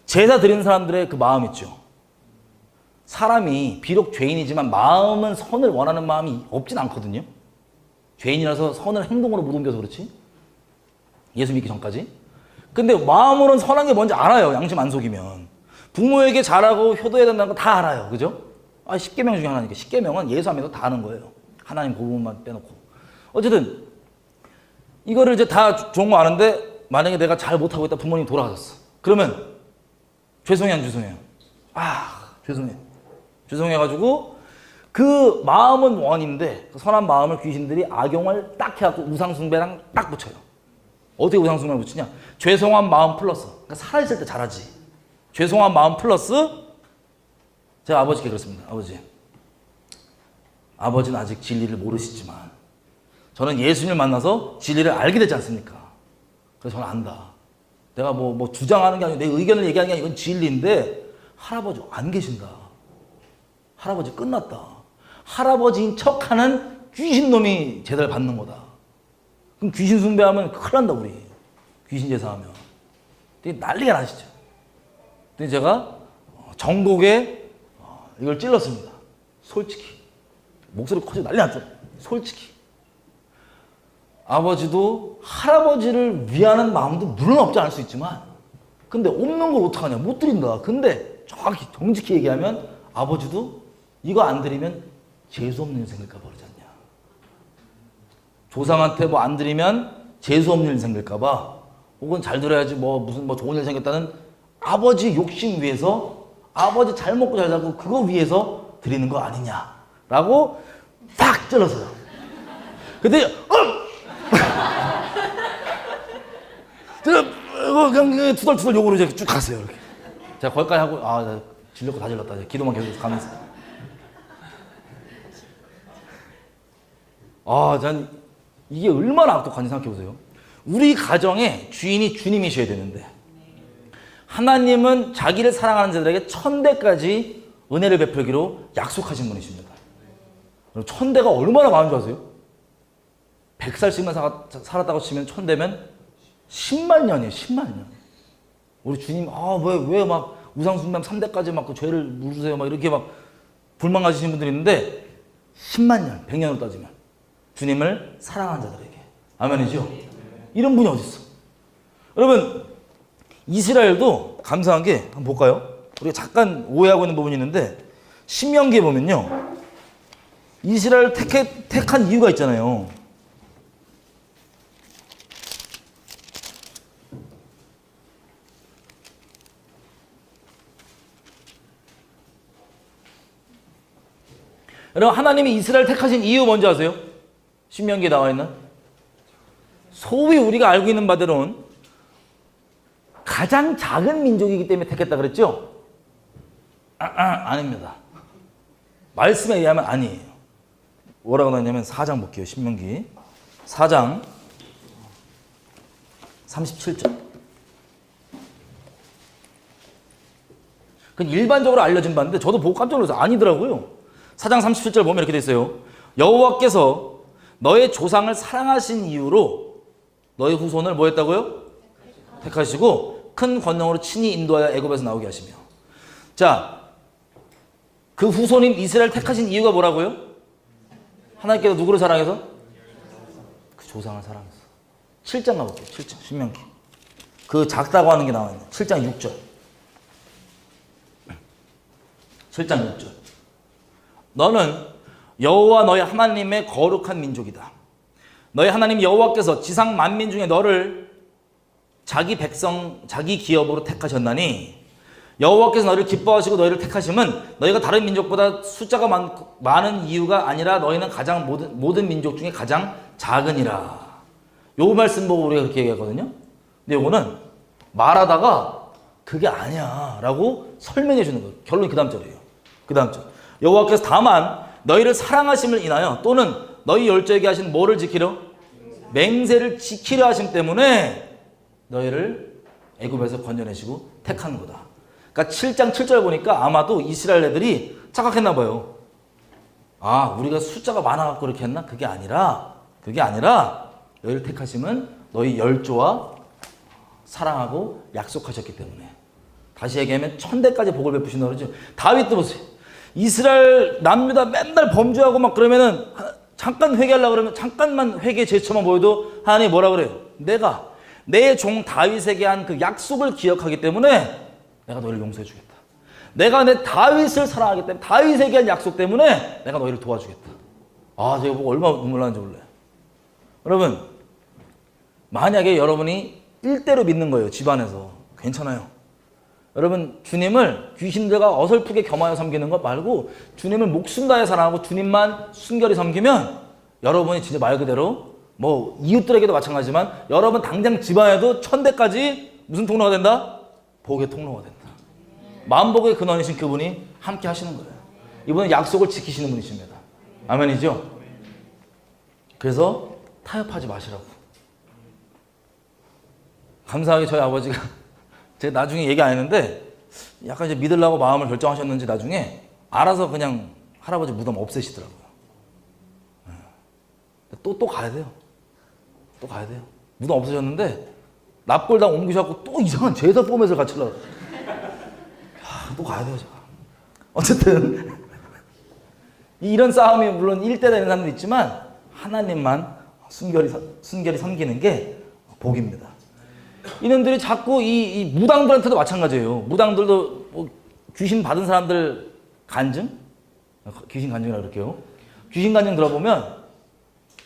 제사 드리는 사람들의 그 마음 있죠. 사람이 비록 죄인이지만 마음은 선을 원하는 마음이 없진 않거든요. 죄인이라서 선을 행동으로 못 옮겨서 그렇지. 예수 믿기 전까지. 근데 마음으로는 선한 게 뭔지 알아요. 양심 안 속이면. 부모에게 잘하고 효도해야 된다는 거 다 알아요. 그죠? 10계명 중에 하나니까. 10계명은 예수 안 믿어도 다 아는 거예요. 하나님 그 부분만 빼놓고. 어쨌든 이거를 이제 다 좋은 거 아는데 만약에 내가 잘 못하고 있다 부모님 돌아가셨어. 그러면 죄송해요 안 죄송해요? 죄송해요. 죄송해가지고 그 마음은 원인데 그 선한 마음을 귀신들이 악용을 딱 해갖고 우상숭배랑 딱 붙여요. 어떻게 우상숭배를 붙이냐? 죄송한 마음 플러스. 그러니까 살아있을 때 잘하지. 죄송한 마음 플러스. 제가 아버지께 그렇습니다. 아버지는 아직 진리를 모르시지만 저는 예수님을 만나서 진리를 알게 되지 않습니까? 그래서 저는 안다. 내가 뭐 주장하는 게 아니고 내 의견을 얘기하는 게 아니고 이건 진리인데 할아버지 안 계신다. 할아버지 끝났다. 할아버지인 척하는 귀신놈이 제대를 받는 거다. 그럼 귀신 숭배하면 큰일 난다 우리. 귀신 제사하면. 난리가 나시죠. 근데 제가 정곡에 이걸 찔렀습니다. 솔직히. 목소리 커지고 난리 났죠. 솔직히. 아버지도 할아버지를 위하는 마음도 물론 없지 않을 수 있지만 근데 없는 걸 어떡하냐. 못 드린다. 근데 정확히 정직히 얘기하면 아버지도 이거 안 드리면 재수없는 일 생길까 봐 그러지 않냐. 조상한테 안 드리면 재수없는 일 생길까 봐 혹은 잘 들어야지 무슨 좋은 일 생겼다는 아버지 욕심 위해서 아버지 잘 먹고 잘 살고 그거 위해서 드리는 거 아니냐라고 딱 찔렀어요. 근데 그냥 투덜투덜 욕으로 이제 쭉 갔어요. 이렇게. 제가 거기까지 하고 나 질렸고 다 질렀다. 이제 기도만 계속 가면서. 전 이게 얼마나 악독한지 생각해보세요. 우리 가정의 주인이 주님이셔야 되는데 하나님은 자기를 사랑하는 자들에게 1000대까지 은혜를 베풀기로 약속하신 분이십니다. 1000대가 얼마나 많은 줄 아세요? 100살씩만 살았다고 치면 1000대면 10만 년이에요. 10만 년. 우리 주님 왜 우상숭배하면 3대까지 그 죄를 물으세요 이렇게 불만 가지신 분들이 있는데 10만 년, 100년으로 따지면 주님을 사랑하는 자들에게. 아멘이죠? 이런 분이 어디 있어? 여러분 이스라엘도 감사한 게 한번 볼까요? 우리가 잠깐 오해하고 있는 부분이 있는데 신명기에 보면요. 이스라엘을 택한 이유가 있잖아요. 여러분 하나님이 이스라엘 택하신 이유 뭔지 아세요? 신명기에 나와 있는 소위 우리가 알고 있는 바대로는 가장 작은 민족이기 때문에 택했다 그랬죠? 아닙니다. 말씀에 의하면 아니에요. 뭐라고 나왔냐면 4장 볼게요. 신명기 4장 37절. 그건 일반적으로 알려진 바인데 저도 보고 깜짝 놀라서 아니더라고요. 4장 37절 보면 이렇게 돼 있어요. 여호와께서 너의 조상을 사랑하신 이유로 너의 후손을 뭐 했다고요? 택하시고 큰 권능으로 친히 인도하여 애굽에서 나오게 하시며. 자, 그 후손인 이스라엘 택하신 이유가 뭐라고요? 하나님께서 누구를 사랑해서? 그 조상을 사랑해서. 7장 가볼게요. 7장 신명기 그 작다고 하는 게 나와 있네. 7장 6절. 7장 6절. 너는 여호와 너희 하나님의 거룩한 민족이다. 너희 하나님 여호와께서 지상 만민 중에 너를 자기 백성, 자기 기업으로 택하셨나니 여호와께서 너희를 기뻐하시고 너희를 택하심은 너희가 다른 민족보다 숫자가 많은 이유가 아니라 너희는 가장 모든 민족 중에 가장 작으니라. 요 말씀 보고 우리가 그렇게 얘기하거든요. 근데 요거는 말하다가 그게 아니야 라고 설명해 주는 거예요. 결론이 그 다음 절이에요. 그 다음 절. 여호와께서 다만 너희를 사랑하심을 인하여 또는 너희 열조에게 하신 뭐를 지키려? 맹세를 지키려 하심 때문에 너희를 애굽에서 건져내시고 택하는 거다. 그러니까 7장 7절 보니까 아마도 이스라엘 애들이 착각했나 봐요. 아, 우리가 숫자가 많아갖고 그렇게 했나? 그게 아니라 너희를 택하심은 너희 열조와 사랑하고 약속하셨기 때문에. 다시 얘기하면 1000대까지 복을 베푸신다고 그러죠. 다윗도 보세요. 이스라엘 남유다 맨날 범죄하고 막 그러면은 잠깐 회개하려고 그러면 잠깐만 회개 제스처만 보여도 하나님이 뭐라 그래요? 내가 내 종 다윗에게 한 그 약속을 기억하기 때문에 내가 너희를 용서해 주겠다. 내가 내 다윗을 사랑하기 때문에 다윗에게 한 약속 때문에 내가 너희를 도와주겠다. 아, 제가 보고 얼마나 눈물 나는지 몰라요. 여러분, 만약에 여러분이 일대로 믿는 거예요. 집안에서. 괜찮아요. 여러분, 주님을 귀신들과 어설프게 겸하여 섬기는 것 말고 주님을 목숨 다해 사랑하고 주님만 순결히 섬기면 여러분이 진짜 말 그대로 뭐 이웃들에게도 마찬가지지만 여러분 당장 집안에도 1000대까지 무슨 통로가 된다? 복의 통로가 된다. 만복의 근원이신 그분이 함께 하시는 거예요. 이분은 약속을 지키시는 분이십니다. 아멘이죠? 그래서 타협하지 마시라고. 감사하게 저희 아버지가 제가 나중에 얘기 안 했는데 약간 이제 믿으려고 마음을 결정하셨는지 나중에 알아서 그냥 할아버지 무덤 없애시더라고요. 또 가야 돼요. 또 가야 돼요. 무덤 없애셨는데 납골당 옮기셔갖고 또 이상한 제사 포맷을 갖추려고. 또 가야 돼요, 제가. 어쨌든 이런 싸움이 물론 1대 되는 사람도 있지만 하나님만 순결히 섬기는 게 복입니다. 이놈들이 자꾸 이 무당들한테도 마찬가지예요. 무당들도 뭐 귀신 받은 사람들 간증? 귀신 간증이라고 그럴게요. 귀신 간증 들어보면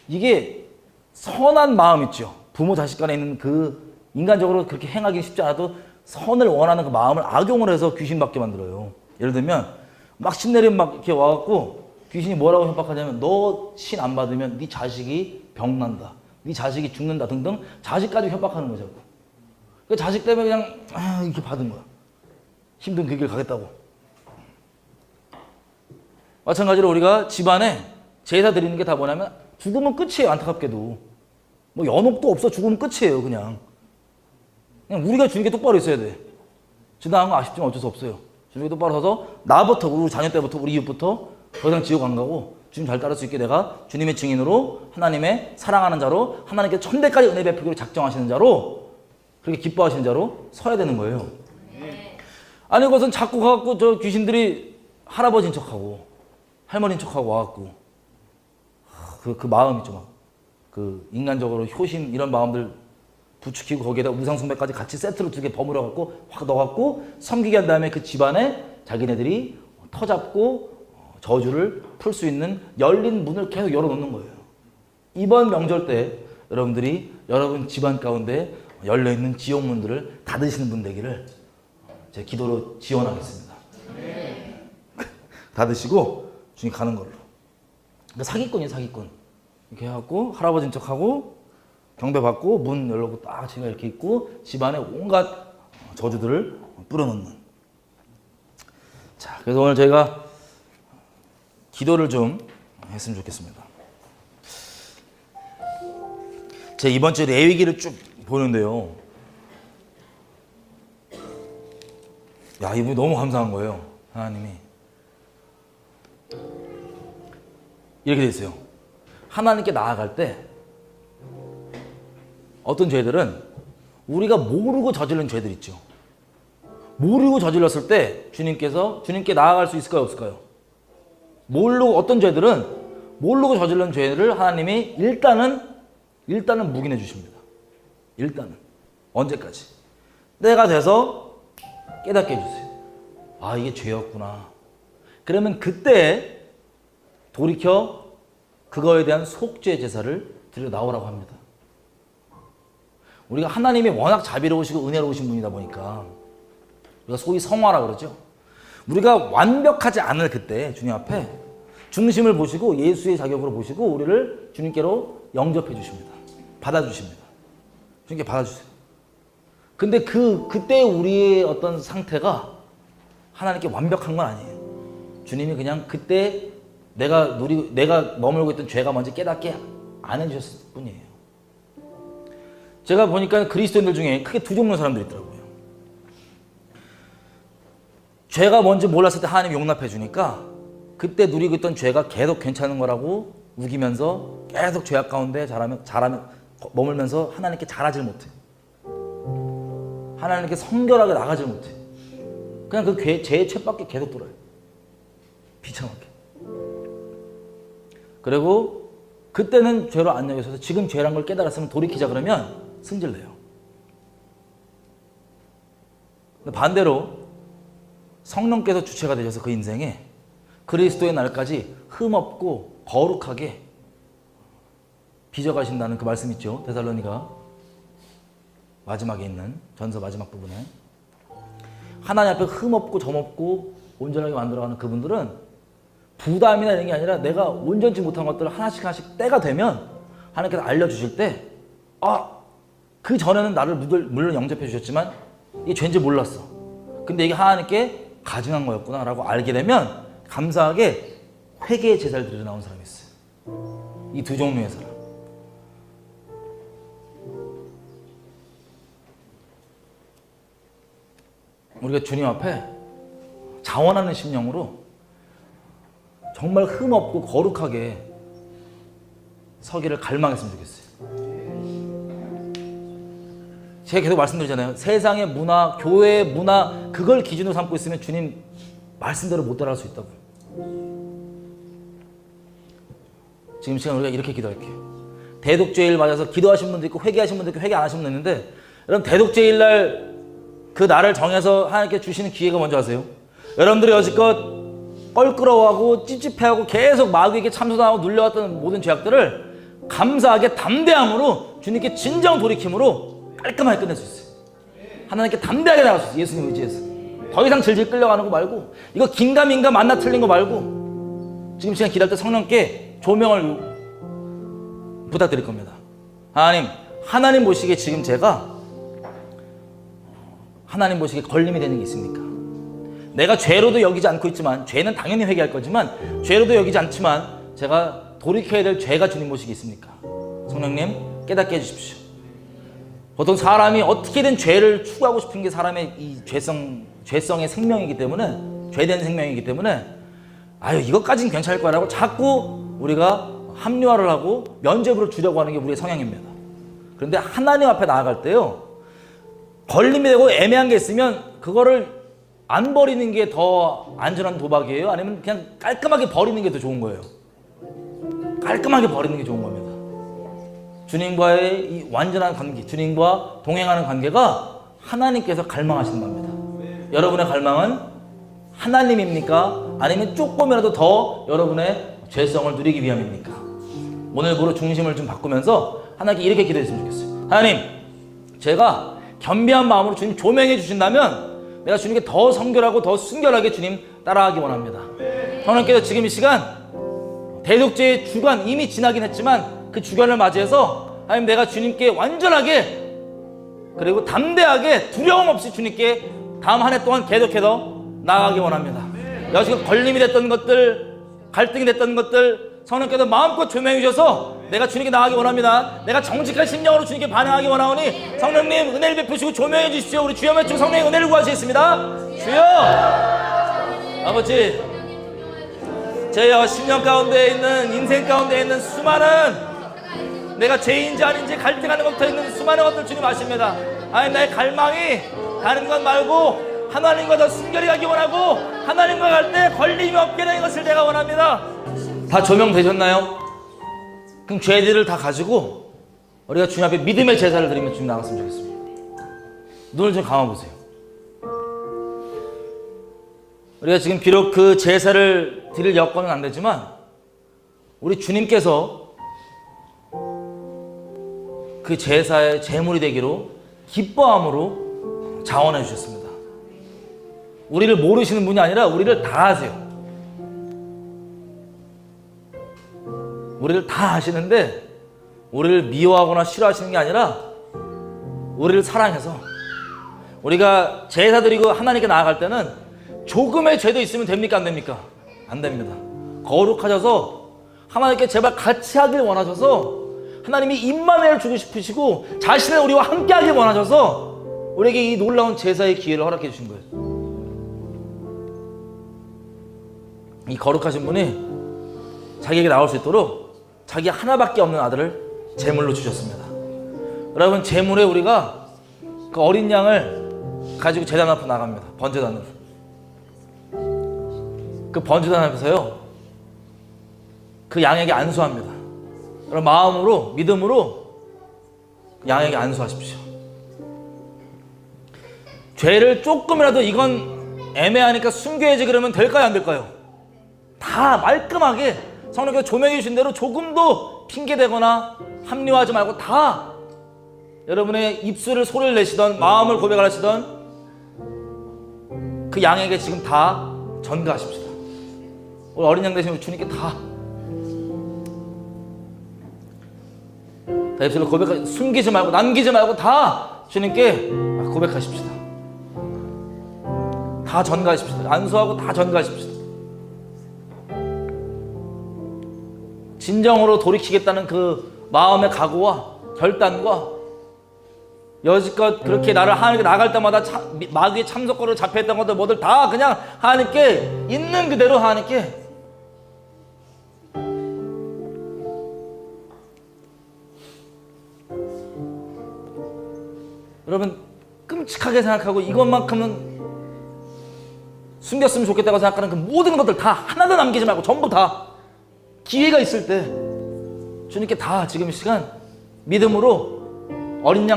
이게 선한 마음 있죠. 부모 자식 간에 있는 그 인간적으로 그렇게 행하기 쉽지 않아도 선을 원하는 그 마음을 악용을 해서 귀신 받게 만들어요. 예를 들면 막 신내림 막 이렇게 와갖고 귀신이 뭐라고 협박하냐면 너 신 안 받으면 네 자식이 병난다. 네 자식이 죽는다 등등 자식까지 협박하는 거죠. 그 자식 때문에 그냥 이렇게 받은 거야. 힘든 그 길 가겠다고. 마찬가지로 우리가 집안에 제사 드리는 게 다 뭐냐면 죽으면 끝이에요. 안타깝게도. 뭐 연옥도 없어. 죽으면 끝이에요. 그냥 우리가 주님께 똑바로 있어야 돼. 지나간 거 아쉽지만 어쩔 수 없어요. 주님께 똑바로 서서 나부터 우리 자녀 때부터 우리 이웃부터 더 이상 지옥 안 가고 주님 잘 따를 수 있게 내가 주님의 증인으로 하나님의 사랑하는 자로 하나님께 1000대까지 은혜 베푸기로 작정하시는 자로 그렇게 기뻐하시는 자로 서야 되는 거예요. 아니 그것은 자꾸 가갖고 저 귀신들이 할아버지인 척하고 할머니인 척하고 와갖고 그 마음 있죠. 막 그 인간적으로 효심 이런 마음들 부추기고 거기에다 우상숭배까지 같이 세트로 2개 버무려갖고 확 넣어갖고 섬기게 한 다음에 그 집안에 자기네들이 터잡고 저주를 풀 수 있는 열린 문을 계속 열어놓는 거예요. 이번 명절 때 여러분들이 여러분 집안 가운데 열려있는 지옥문들을 닫으시는 분 되기를 제 기도로 지원하겠습니다. 닫으시고 주님 가는 걸로. 그러니까 사기꾼이에요, 사기꾼. 이렇게 해갖고 할아버지인 척하고 경배받고 문 열고 딱 제가 이렇게 있고 집안에 온갖 저주들을 뿌려놓는. 자, 그래서 오늘 저희가 기도를 좀 했으면 좋겠습니다. 제 이번 주 레위기를 쭉 보는데요. 야, 이분이 너무 감사한 거예요. 하나님이. 이렇게 돼 있어요. 하나님께 나아갈 때 어떤 죄들은 우리가 모르고 저지른 죄들 있죠. 모르고 저질렀을 때 주님께 나아갈 수 있을까요, 없을까요? 모르고 어떤 죄들은 모르고 저질른 죄를 하나님이 일단은 묵인해 주십니다. 일단은 언제까지? 때가 돼서 깨닫게 해주세요. 아, 이게 죄였구나. 그러면 그때 돌이켜 그거에 대한 속죄 제사를 드려 나오라고 합니다. 우리가 하나님이 워낙 자비로우시고 은혜로우신 분이다 보니까 우리가 소위 성화라고 그러죠. 우리가 완벽하지 않을 그때 주님 앞에 중심을 보시고 예수의 자격으로 보시고 우리를 주님께로 영접해 주십니다. 받아주십니다. 주님께 받아주세요. 근데 그때 우리의 어떤 상태가 하나님께 완벽한 건 아니에요. 주님이 그냥 그때 내가 머물고 있던 죄가 뭔지 깨닫게 안 해주셨을 뿐이에요. 제가 보니까 그리스도인들 중에 크게 두 종류의 사람들이 있더라고요. 죄가 뭔지 몰랐을 때 하나님 용납해 주니까 그때 누리고 있던 죄가 계속 괜찮은 거라고 우기면서 계속 죄악 가운데 머물면서 하나님께 잘하질 못해. 하나님께 성결하게 나가질 못해. 그냥 그 죄의 쳇바퀴 계속 돌아요. 비참하게. 그리고 그때는 죄로 안 여겨서 지금 죄란 걸 깨달았으면 돌이키자 그러면 승질내요. 근데 반대로 성령께서 주체가 되셔서 그 인생에 그리스도의 날까지 흠없고 거룩하게 빚어가신다는 그 말씀 있죠. 데살로니가 마지막에 있는 전서 마지막 부분에 하나님 앞에 흠없고 점없고 온전하게 만들어가는 그분들은 부담이나 이런 게 아니라 내가 온전치 못한 것들을 하나씩 때가 되면 하나님께서 알려주실 때 그 전에는 나를 물론 영접해 주셨지만 이게 죄인지 몰랐어. 근데 이게 하나님께 가증한 거였구나 라고 알게 되면 감사하게 회개의 제사를 드려 나온 사람이 있어요. 이 두 종류의 사람. 우리가 주님 앞에 자원하는 심령으로 정말 흠없고 거룩하게 서기를 갈망했으면 좋겠어요. 제가 계속 말씀드리잖아요. 세상의 문화, 교회의 문화 그걸 기준으로 삼고 있으면 주님 말씀대로 못 따라갈 수 있다고. 지금 시간 우리가 이렇게 기도할게요. 대독죄일 맞아서 기도하신 분도 있고 회개하신 분도 있고 회개 안 하신 분도 있는데 여러분 대독죄일 날 그 날을 정해서 하나님께 주시는 기회가 뭔지 아세요? 여러분들이 여지껏 껄끄러워하고 찝찝해하고 계속 마귀에게 참소당하고 눌려왔던 모든 죄악들을 감사하게 담대함으로 주님께 진정 돌이킴으로 깔끔하게 끝낼 수 있어요. 하나님께 담대하게 나갈 수 있어요. 예수님 의지해서. 더 이상 질질 끌려가는 거 말고 이거 긴가민가 만나 틀린 거 말고 지금 시간 기도할 때 성령께 조명을 부탁드릴 겁니다. 하나님 보시기에 지금 제가 하나님 보시기에 걸림이 되는 게 있습니까? 내가 죄로도 여기지 않고 있지만 죄는 당연히 회개할 거지만 죄로도 여기지 않지만 제가 돌이켜야 될 죄가 주님 보시기에 있습니까? 성령님 깨닫게 해주십시오. 보통 사람이 어떻게든 죄를 추구하고 싶은 게 사람의 이 죄성의 생명이기 때문에 죄된 생명이기 때문에 이것까지는 괜찮을 거야 라고 자꾸 우리가 합리화를 하고 면죄부를 주려고 하는 게 우리의 성향입니다. 그런데 하나님 앞에 나아갈 때요 걸림이 되고 애매한 게 있으면 그거를 안 버리는 게 더 안전한 도박이에요? 아니면 그냥 깔끔하게 버리는 게 더 좋은 거예요? 깔끔하게 버리는 게 좋은 겁니다. 주님과의 이 완전한 관계, 주님과 동행하는 관계가 하나님께서 갈망하시는 겁니다. 여러분의 갈망은 하나님입니까? 아니면 조금이라도 더 여러분의 죄성을 누리기 위함입니까? 오늘부로 중심을 좀 바꾸면서 하나님께 이렇게 기도했으면 좋겠어요. 하나님, 제가 겸비한 마음으로 주님 조명해 주신다면 내가 주님께 더 성결하고 더 순결하게 주님 따라가기 원합니다. 하나님께서 지금 이 시간 대독죄의 주간 이미 지나긴 했지만 그 주간을 맞이해서 하나님 내가 주님께 완전하게 그리고 담대하게 두려움 없이 주님께 다음 한 해 동안 계속해서 나아가기 원합니다. 여지껏 걸림이 됐던 것들 갈등이 됐던 것들 성령께서 마음껏 조명해 주셔서 내가 주님께 나아가기 원합니다. 내가 정직한 심령으로 주님께 반응하기 원하오니 성령님 은혜를 베푸시고 조명해 주십시오. 우리 주여 외치고 성령의 은혜를 구하시겠습니다. 주여 아버지 제 10년 가운데 있는 인생 가운데 있는 수많은 내가 죄인지 아닌지 갈등하는 것부터 있는 수많은 것들 주님 아십니다. 나의 갈망이 다른 것 말고 하나님과 더 순결히 가기 원하고 하나님과 갈 때 걸림이 없게 되는 것을 내가 원합니다. 다 조명되셨나요? 그럼 죄들을 다 가지고 우리가 주님 앞에 믿음의 제사를 드리면 주님 나갔으면 좋겠습니다. 눈을 좀 감아보세요. 우리가 지금 비록 그 제사를 드릴 여건은 안 되지만 우리 주님께서 그 제사의 제물이 되기로 기뻐함으로 자원해 주셨습니다. 우리를 모르시는 분이 아니라 우리를 다 아세요. 우리를 다 아시는데 우리를 미워하거나 싫어하시는 게 아니라 우리를 사랑해서 우리가 제사 드리고 하나님께 나아갈 때는 조금의 죄도 있으면 됩니까? 안 됩니까? 안 됩니다. 거룩하셔서 하나님께 제발 같이 하길 원하셔서 하나님이 임마누엘을 주고 싶으시고 자신을 우리와 함께 하길 원하셔서 우리에게 이 놀라운 제사의 기회를 허락해 주신 거예요. 이 거룩하신 분이 자기에게 나올 수 있도록 자기 하나밖에 없는 아들을 제물로 주셨습니다. 여러분, 제물에 우리가 그 어린 양을 가지고 제단 앞으로 나갑니다. 번제단으로. 그 번제단 앞에서요, 그 양에게 안수합니다. 여러분, 마음으로, 믿음으로 양에게 안수하십시오. 죄를 조금이라도 이건 애매하니까 숨겨야지 그러면 될까요? 안 될까요? 다 말끔하게 성령께서 조명해 주신 대로 조금도 핑계대거나 합리화하지 말고 다 여러분의 입술을 소리를 내시던 마음을 고백을 하시던 그 양에게 지금 다 전가하십시다. 오늘 어린 양 되신 주님께 다 입술로 고백하, 숨기지 말고 남기지 말고 다 주님께 고백하십시다. 다 전가하십시다. 안수하고 다 전가하십시다. 진정으로 돌이키겠다는 그 마음의 각오와 결단과 여지껏 그렇게 나를 하나님께 나갈 때마다 마귀의 참석거리로 잡혀있던 것들 뭐들 다 그냥 하나님께 있는 그대로 하나님께 여러분 끔찍하게 생각하고 이것만큼은 숨겼으면 좋겠다고 생각하는 그 모든 것들 다 하나도 남기지 말고 전부 다 기회가 있을 때 주님께 다 지금 이 시간 믿음으로 어린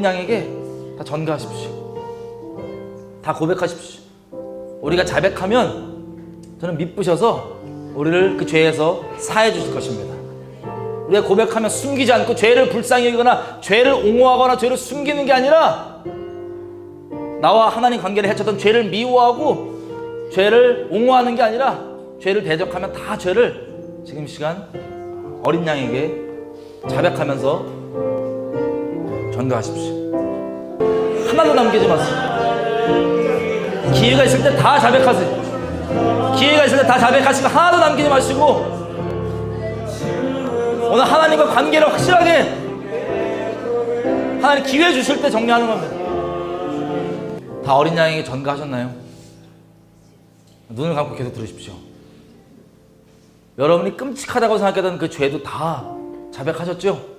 양에게 다 전가하십시오. 다 고백하십시오. 우리가 자백하면 저는 미쁘셔서 우리를 그 죄에서 사해 주실 것입니다. 우리가 고백하면 숨기지 않고 죄를 불쌍히 여기거나 죄를 옹호하거나 죄를 숨기는 게 아니라 나와 하나님 관계를 해쳤던 죄를 미워하고 죄를 옹호하는 게 아니라 죄를 대적하면 다 죄를 지금 이 시간 어린 양에게 자백하면서 전가하십시오. 하나도 남기지 마세요. 기회가 있을 때 다 자백하세요. 기회가 있을 때 다 자백하시고 하나도 남기지 마시고 오늘 하나님과 관계를 확실하게 하나님 기회 주실 때 정리하는 겁니다. 다 어린 양에게 전가하셨나요? 눈을 감고 계속 들으십시오. 여러분이 끔찍하다고 생각했던 그 죄도 다 자백하셨죠?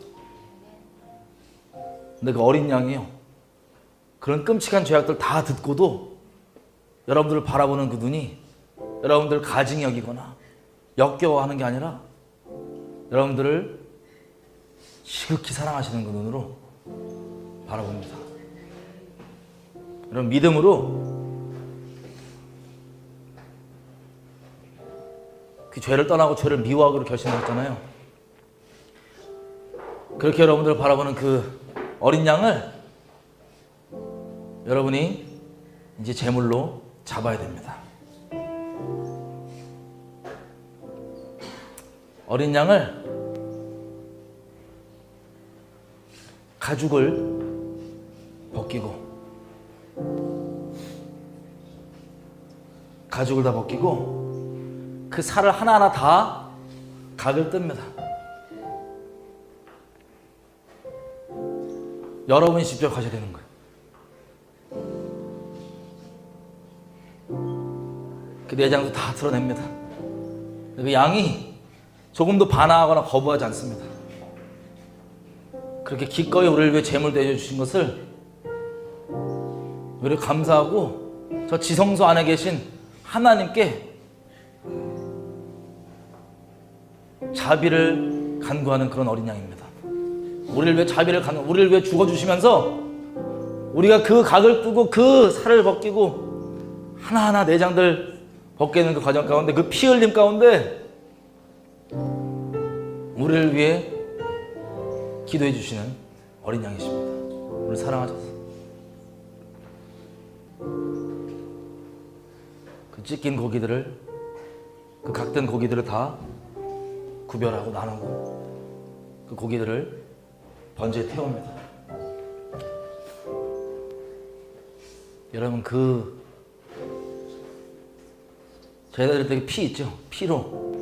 근데 그 어린 양이요, 그런 끔찍한 죄악들 다 듣고도 여러분들을 바라보는 그 눈이 여러분들을 가증히 여기거나 역겨워하는 게 아니라 여러분들을 지극히 사랑하시는 그 눈으로 바라봅니다. 여러분 믿음으로 그 죄를 떠나고 죄를 미워하기로 결심하셨잖아요. 그렇게 여러분들을 바라보는 그 어린 양을 여러분이 이제 제물로 잡아야 됩니다. 어린 양을 가죽을 벗기고 가죽을 다 벗기고 그 살을 하나하나 다 각을 뜹니다. 여러분이 직접 하셔야 되는 거예요. 그 내장도 다 드러냅니다. 그 양이 조금도 반항하거나 거부하지 않습니다. 그렇게 기꺼이 우리를 위해 제물 대해주신 것을 우리 감사하고 저 지성소 안에 계신 하나님께 자비를 간구하는 그런 어린 양입니다. 우리를 위해 자비를 간구, 우리를 위해 죽어주시면서 우리가 그 각을 뚫고 그 살을 벗기고 하나하나 내장들 벗기는 그 과정 가운데, 그 피 흘림 가운데 우리를 위해 기도해 주시는 어린 양이십니다. 우리를 사랑하셔서 그 찢긴 고기들을, 그 각된 고기들을 다 구별하고 나누고 그 고기들을 번제에 태웁니다. 여러분, 그 제사 드릴 때 피 있죠? 피로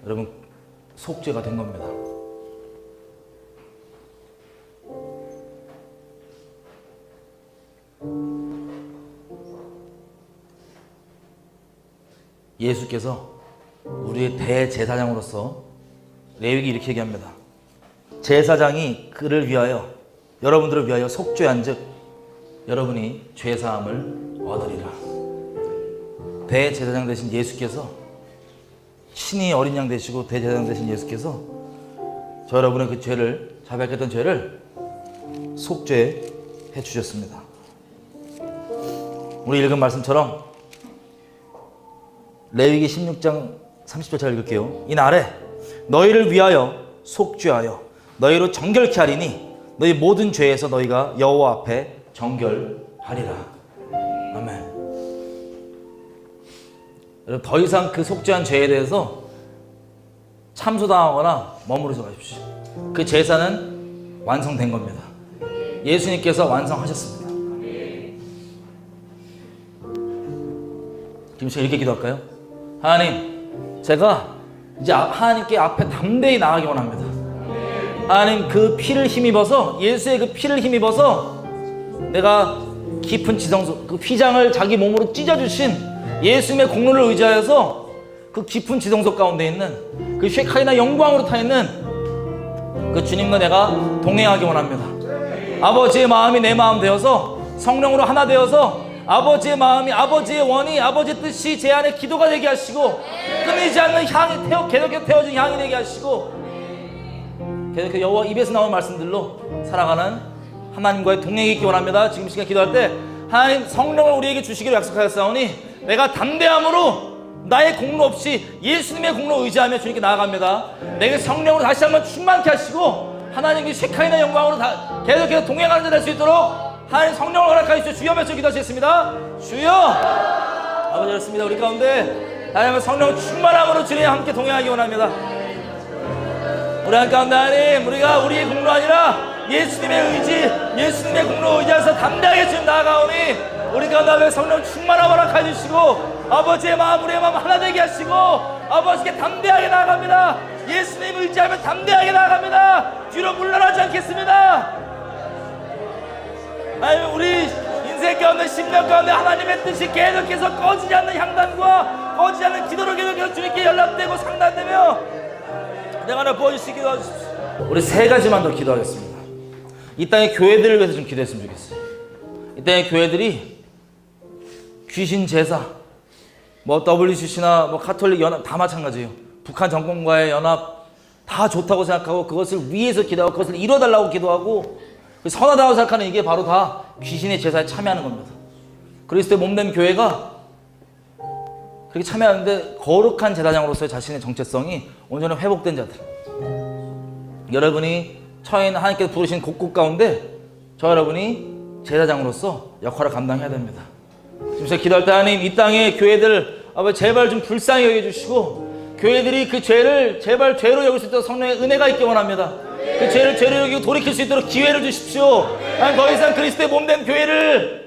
여러분 속죄가 된 겁니다. 예수께서 우리의 대제사장으로서 레위기 이렇게 얘기합니다. 제사장이 그를 위하여, 여러분들을 위하여 속죄한 즉 여러분이 죄사함을 얻으리라. 대제사장 되신 예수께서, 친히 어린 양 되시고 대제사장 되신 예수께서 저 여러분의 그 죄를, 자백했던 죄를 속죄해 주셨습니다. 우리 읽은 말씀처럼 레위기 16장 30절 잘 읽을게요. 이날에 너희를 위하여 속죄하여 너희로 정결케 하리니 너희 모든 죄에서 너희가 여호와 앞에 정결하리라. 아멘. 여러분, 더 이상 그 속죄한 죄에 대해서 참소당하거나 머무르지 마십시오. 그 제사는 완성된 겁니다. 예수님께서 완성하셨습니다. 지금 제가 이렇게 기도할까요? 하나님, 제가 이제 하나님께 앞에 담대히 나가기 원합니다. 하나님, 그 피를 힘입어서, 예수의 그 피를 힘입어서 내가 깊은 지성소, 그 휘장을 자기 몸으로 찢어주신 예수님의 공로를 의지하여서 그 깊은 지성소 가운데 있는 그 쉐카이나 영광으로 타 있는 그 주님과 내가 동행하기 원합니다. 아버지의 마음이 내 마음 되어서 성령으로 하나 되어서 아버지의 마음이, 아버지의 원이, 아버지의 뜻이 제 안에 기도가 되게 하시고 끊이지 않는 향이 계속해서 태워진 향이 되게 하시고 계속해서 여호와 입에서 나온 말씀들로 살아가는 하나님과의 동행이 있기 원합니다. 지금 시간 기도할 때 하나님 성령을 우리에게 주시기로 약속하였사오니 내가 담대함으로 나의 공로 없이 예수님의 공로 의지하며 주님께 나아갑니다. 내게 성령으로 다시 한번 충만케 하시고 하나님의 쉐카이나 영광으로 계속해서 동행하는 자 될 수 있도록 하나님 성령을 허락하여 주시오. 주여 몇 절 기도하시겠습니다. 주여. 아버지, 그렇습니다. 우리 가운데 다시 한번 성령 충만함으로 주님과 함께 동행하기 원합니다. 우리 한 가운데 하나님, 우리가 우리의 공로 아니라 예수님의 의지, 예수님의 공로 의지해서 담대하게 지금 나아가오니 우리 가운데 성령 충만함 허락하여 주시고 아버지의 마음, 우리의 마음 하나 되게 하시고 아버지께 담대하게 나아갑니다. 예수님 의지하면 담대하게 나아갑니다. 뒤로 물러나지 않겠습니다. 아니면 우리 인생 가운데, 10년 가운데 하나님의 뜻이 계속해서 꺼지지 않는 향단과 꺼지지 않는 기도로 계속해서 주님께 연락되고 상담되며 내가 하나 부어주시기 도와주십시오. 우리 세 가지만 더 기도하겠습니다. 이 땅의 교회들을 위해서 좀 기도했으면 좋겠어요. 이 땅의 교회들이 귀신 제사, 뭐 WCC나 뭐 가톨릭 연합 다 마찬가지예요. 북한 정권과의 연합 다 좋다고 생각하고 그것을 위해서 기도하고 그것을 이뤄달라고 기도하고 선하다고 생각하는 이게 바로 다 귀신의 제사에 참여하는 겁니다. 그리스도의 몸된 교회가 그렇게 참여하는데 거룩한 제사장으로서의 자신의 정체성이 온전히 회복된 자들, 여러분이 처해 있는 하나님께서 부르신 곳곳 가운데 저 여러분이 제사장으로서 역할을 감당해야 됩니다. 지금 제가 기도할 때 하나님, 이 땅의 교회들 아버지 제발 좀 불쌍히 여겨주시고 교회들이 그 죄를 제발 죄로 여길 수 있도록 성령의 은혜가 있기 원합니다. 그 죄를 죄로 여기고 돌이킬 수 있도록 기회를 주십시오. 하나님, 더 이상 그리스도의 몸된 교회를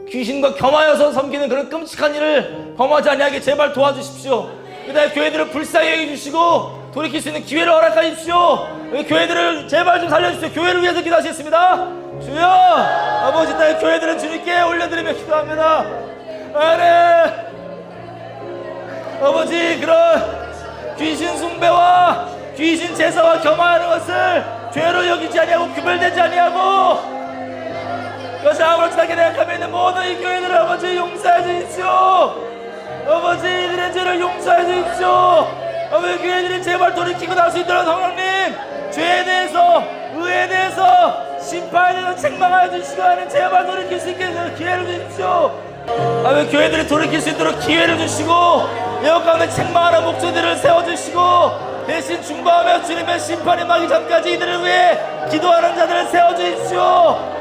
귀신과 겸하여서 섬기는 그런 끔찍한 일을 범하지 않게 제발 도와주십시오. 그 다음에 교회들을 불쌍히 여겨주시고 돌이킬 수 있는 기회를 허락해 주십시오. 교회들을 제발 좀 살려주십시오. 교회를 위해서 기도하시겠습니다. 주여, 아버지, 땅의 교회들은 주님께 올려드리며 기도합니다. 아버지, 그런 귀신 숭배와 귀신 제사와 겸하는 것을 죄로 여기지 아니하고 구별되지 아니하고 그것을 아무렇지않게 생각하며 있는 모든 이 교회들을 아버지 용서해 주십시오. 아버지, 이들의 죄를 용서해 주십시오. 아버지, 교회들이 제발 돌이키고 나올 수 있도록 성령님 죄에 대해서, 의에 대해서, 심판에 대해서 책망하여 주시고 하나님 제발 돌이킬 수 있게 기회를 주십시오. 하나님 교회들이 돌이킬 수 있도록 기회를 주시고 여호와 가운데 책망하는 목소리들을 세워주시고 대신 중보하며 주님의 심판이 임하기 전까지 이들을 위해 기도하는 자들을 세워주십시오.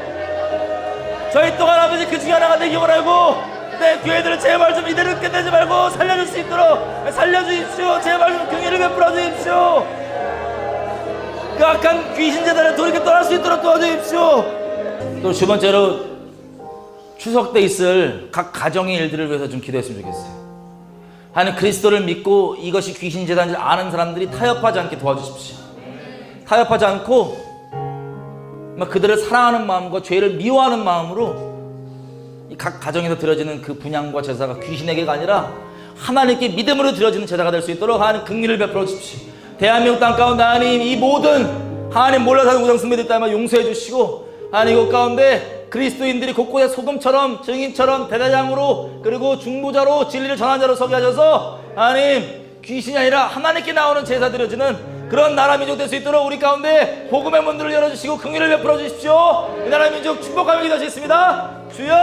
저희 또한 아버지 그 중에 하나가 되기 원하고 내 교회들을 제발 좀 이대로 끝내지 말고 살려줄 수 있도록 살려주십시오. 제발 좀 긍휼을 베풀어 주십시오. 그 악한 귀신 제단을 돌이켜 떠날 수 있도록 도와주십시오. 또 두 번째로 추석 때 있을 각 가정의 일들을 위해서 좀 기도했으면 좋겠어요. 하나님 그리스도를 믿고 이것이 귀신 제단인 줄 아는 사람들이 타협하지 않게 도와주십시오. 타협하지 않고 그들을 사랑하는 마음과 죄를 미워하는 마음으로 각 가정에서 드려지는 그 분향과 제사가 귀신에게가 아니라 하나님께 믿음으로 드려지는 제사가 될 수 있도록 하나님 긍휼을 베풀어 주십시오. 대한민국 땅 가운데 하나님 이 모든 하나님 몰라 사는 우상숭배들 있다면 용서해 주시고 하나님 이곳 가운데 그리스도인들이 곳곳에 소금처럼 증인처럼 대대장으로 그리고 중보자로 진리를 전하는 자로 서게 하셔서 하나님 귀신이 아니라 하나님께 나오는 제사 드려지는 그런 나라 민족 될 수 있도록 우리 가운데 복음의 문들을 열어주시고 긍휼을 베풀어 주십시오. 이 나라 민족 축복하며 기도하시겠습니다. 주여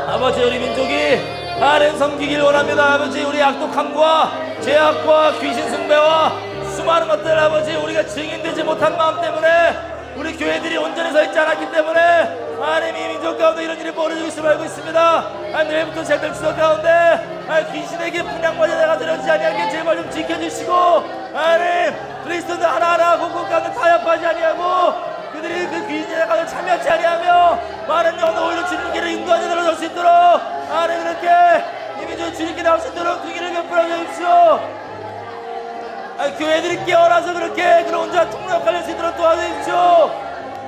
아버지 우리 민족이 하나님 섬기길 원합니다. 아버지 우리 악독함과 죄악과 귀신 숭배와 수많은 것들 아버지 우리가 증인되지 못한 마음 때문에 우리 교회들이 온전히 서 있지 않았기 때문에 하나님 이 민족 가운데 이런 일이 벌어지고 있음을 알고 있습니다. 하나님 내일부터 시작될 추석 가운데 하나님 귀신에게 분향과 제사가 드려지지 아니하게 제발 좀 지켜주시고 하나님 그리스도들 하나하나 곳곳 가운데 타협하지 아니하고 그들이 그 귀신 제사 가운데 참여하지 아니하며 많은 영혼을 오히려 주님께로 인도하는 자로 설 수 있도록 하나님 그렇게 이 민족이 주님께 나올 수 있도록 그 길을 베풀어 주십시오. 교회들이 깨어나서 그렇게 그런 온전한 통로 역할을 할 수 있도록 도와주십시오.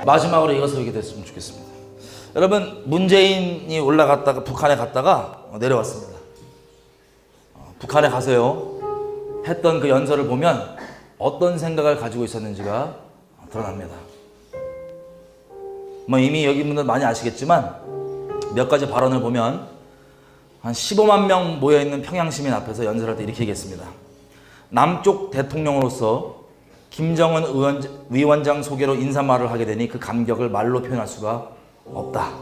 마지막으로 이것을 얘기 됐으면 좋겠습니다. 여러분 문재인이 올라갔다가 북한에 갔다가 내려왔습니다. 북한에 가서요 했던 그 연설을 보면 어떤 생각을 가지고 있었는지가 드러납니다. 이미 여기 분들 많이 아시겠지만 몇 가지 발언을 보면 한 15만 명 모여있는 평양시민 앞에서 연설할 때 이렇게 얘기했습니다. 남쪽 대통령으로서 김정은 위원장 소개로 인사말을 하게 되니 그 감격을 말로 표현할 수가 없다.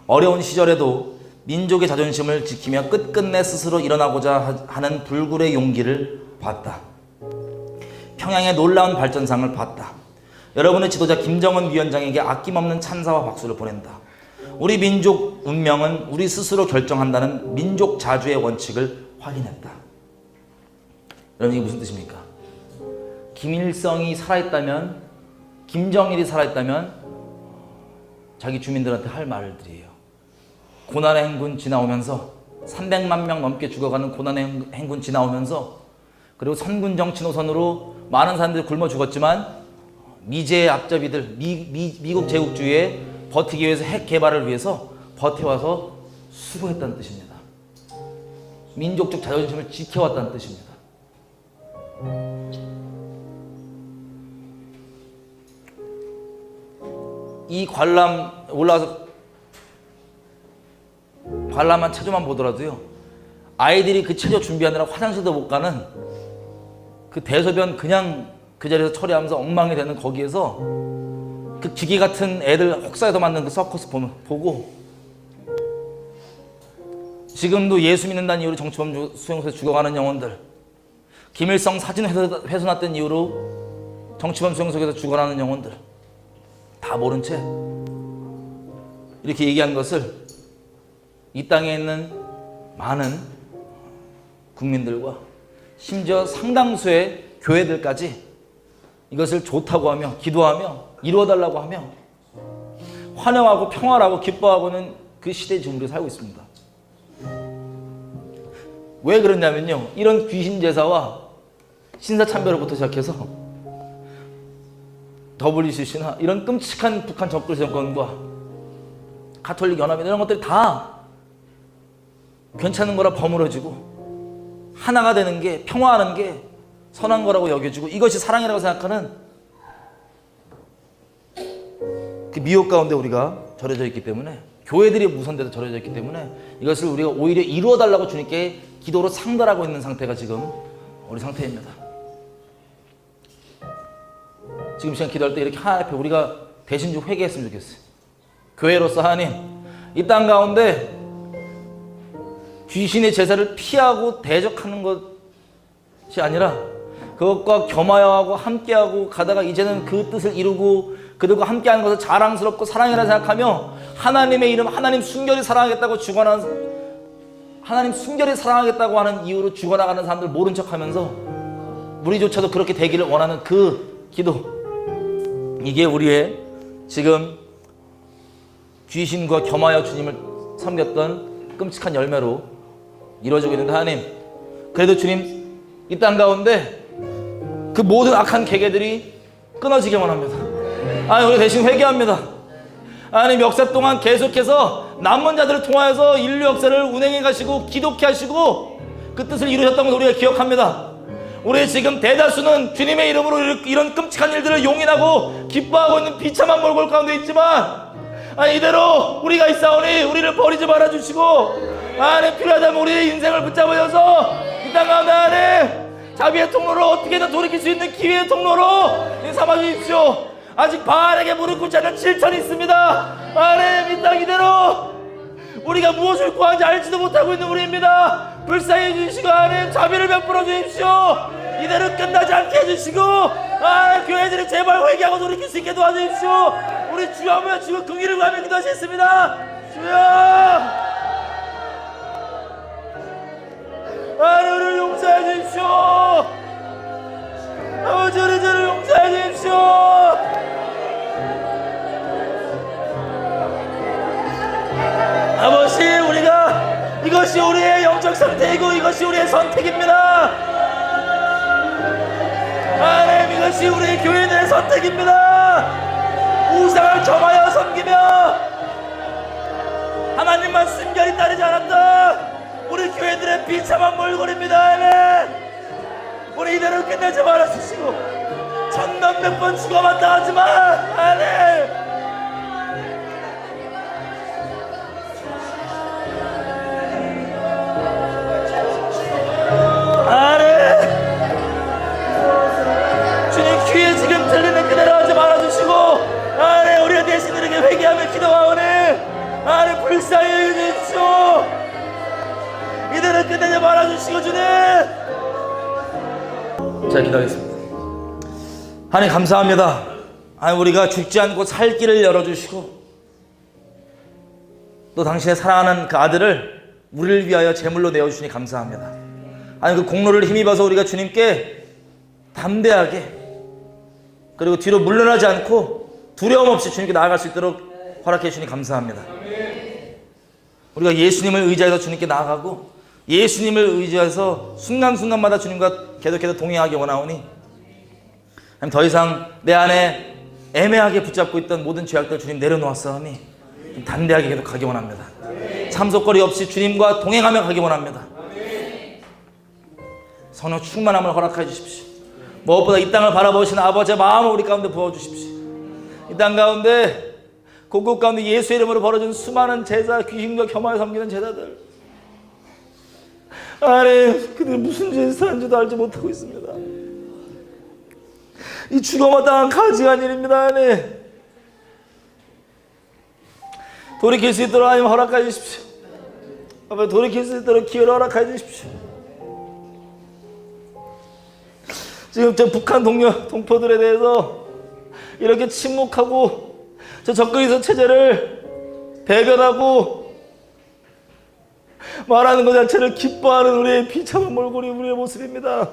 어려운 시절에도 민족의 자존심을 지키며 끝끝내 스스로 일어나고자 하는 불굴의 용기를 봤다. 평양의 놀라운 발전상을 봤다. 여러분의 지도자 김정은 위원장에게 아낌없는 찬사와 박수를 보낸다. 우리 민족 운명은 우리 스스로 결정한다는 민족 자주의 원칙을 확인했다. 여러분 이게 무슨 뜻입니까? 김일성이 살아있다면 김정일이 살아있다면 자기 주민들한테 할 말들이에요. 고난의 행군 지나오면서 300만 명 넘게 죽어가는 고난의 행군 지나오면서 그리고 선군 정치 노선으로 많은 사람들이 굶어 죽었지만 미제의 앞잡이들 미국 제국주의에 버티기 위해서 핵 개발을 위해서 버텨와서 수고했다는 뜻입니다. 민족적 자존심을 지켜왔다는 뜻입니다. 이 관람 올라와서 관람한 체조만 보더라도요 아이들이 그 체조 준비하느라 화장실도 못 가는 그 대소변 그냥 그 자리에서 처리하면서 엉망이 되는 거기에서 그 기계 같은 애들 혹사에서 만든 그 서커스 보고 지금도 예수 믿는다는 이유로 정치범 수용소에 죽어가는 영혼들 김일성 사진 훼손했던 이유로 정치범 수용소에서 죽어가는 영혼들 다 모른 채 이렇게 얘기한 것을 이 땅에 있는 많은 국민들과 심지어 상당수의 교회들까지 이것을 좋다고 하며 기도하며 이루어달라고 하며 환영하고 평화라고 기뻐하고는 그 시대에 지금 우리가 살고 있습니다. 왜 그러냐면요 이런 귀신 제사와 신사참배로부터 시작해서 WCC나 이런 끔찍한 북한 적들 정권과 가톨릭 연합이나 이런 것들이 다 괜찮은 거라 버무려지고 하나가 되는 게 평화하는 게 선한 거라고 여겨지고 이것이 사랑이라고 생각하는 그 미혹 가운데 우리가 절여져 있기 때문에 교회들이 무선돼서 절여져 있기 때문에 이것을 우리가 오히려 이루어달라고 주님께 기도로 상달하고 있는 상태가 지금 우리 상태입니다. 지금 시간 기도할 때 이렇게 하나님 앞에 우리가 대신 좀 회개했으면 좋겠어요. 교회로서 하나님, 이 땅 가운데 귀신의 제사를 피하고 대적하는 것이 아니라 그것과 겸하여하고 함께하고 가다가 이제는 그 뜻을 이루고 그들과 함께하는 것을 자랑스럽고 사랑이라 생각하며 하나님의 이름, 하나님 순결히 사랑하겠다고 죽어나가는, 하나님 순결히 사랑하겠다고 하는 이유로 죽어나가는 사람들 모른 척하면서 우리조차도 그렇게 되기를 원하는 그 기도, 이게 우리의 지금 귀신과 겸하여 주님을 섬겼던 끔찍한 열매로 이루어지고 있는데, 하나님 그래도 주님 이 땅 가운데 그 모든 악한 계계들이 끊어지기만 합니다. 아니, 우리 대신 회개합니다. 하나님 역사 동안 계속해서 남은 자들을 통하여서 인류 역사를 운행해 가시고 기독케 하시고 그 뜻을 이루셨던 걸 우리가 기억합니다. 우리 지금 대다수는 주님의 이름으로 이런 끔찍한 일들을 용인하고 기뻐하고 있는 비참한 몰골 가운데 있지만, 이대로 우리가 있사오니 우리를 버리지 말아주시고, 필요하다면 우리의 인생을 붙잡으셔서 이 땅 가운데 자비의 통로로 어떻게든 돌이킬 수 있는 기회의 통로로 삼아주십시오. 아직 바알에게 무릎 꿇지 않은 7천이 있습니다. 하나님, 이 땅 이대로 우리가 무엇을 구하는지 알지도 못하고 있는 우리입니다. 불쌍히 해주시고 하나님 자비를 베풀어 주십시오. 이대로 끝나지 않게 해주시고 교회들이 제발 회개하고 돌이킬 수 있게 도와주십시오. 우리 주여 한번 지금 긍휼을 구하며 기도하시겠습니다. 주여, 하나님 우리를 용서해 주십시오. 아버지, 우리 저를 용서해 주십시오. 아버지, 우리가 이것이 우리의 영적 상태이고 이것이 우리의 선택입니다. 하나님, 이것이 우리 교인들의 선택입니다. 우상을 겸하여 섬기며 하나님만 순결히 따르지 않았다 우리 교회들의 비참한 몰골입니다. 아멘. 우리 이대로 끝내지 말아주시고 천몇백 번 죽어봤다 하지만 아멘, 주님 귀에 지금 들리는 그대로 하지 말아주시고 우리가 대신 이렇게 회개하며 기도하오니 불쌍히 해주십시오. 이대로 끝내지 말아주시고 주님. 자, 기도하겠습니다. 하나님 감사합니다. 우리가 죽지 않고 살 길을 열어주시고 또 당신의 사랑하는 그 아들을 우리를 위하여 제물로 내어주시니 감사합니다. 그 공로를 힘입어서 우리가 주님께 담대하게 그리고 뒤로 물러나지 않고 두려움 없이 주님께 나아갈 수 있도록 허락해 주시니 감사합니다. 우리가 예수님을 의지해서 주님께 나아가고 예수님을 의지해서 순간순간마다 주님과 계속해서 동행하기 원하오니 더 이상 내 안에 애매하게 붙잡고 있던 모든 죄악들 주님 내려놓았사오니 담대하게 계속 가기 원합니다. 참속거리 없이 주님과 동행하며 가기 원합니다. 성령 충만함을 허락해 주십시오. 무엇보다 이 땅을 바라보시는 아버지의 마음을 우리 가운데 부어주십시오. 이 땅 가운데 곳곳 가운데 예수의 이름으로 벌어진 수많은 제사, 귀신과 겸하여 섬기는 제사들, 그들 무슨 짓을 하는지도 알지 못하고 있습니다. 이 죽어마땅한 가증한 일입니다. 돌이킬 수 있도록 하나님 허락해 주십시오. 돌이킬 수 있도록 기회를 허락해 주십시오. 지금 저 북한 동포들에 대해서 이렇게 침묵하고 저 적그리스도 체제를 배변하고 말하는 것 자체를 기뻐하는 우리의 비참한 몰골이 우리의 모습입니다.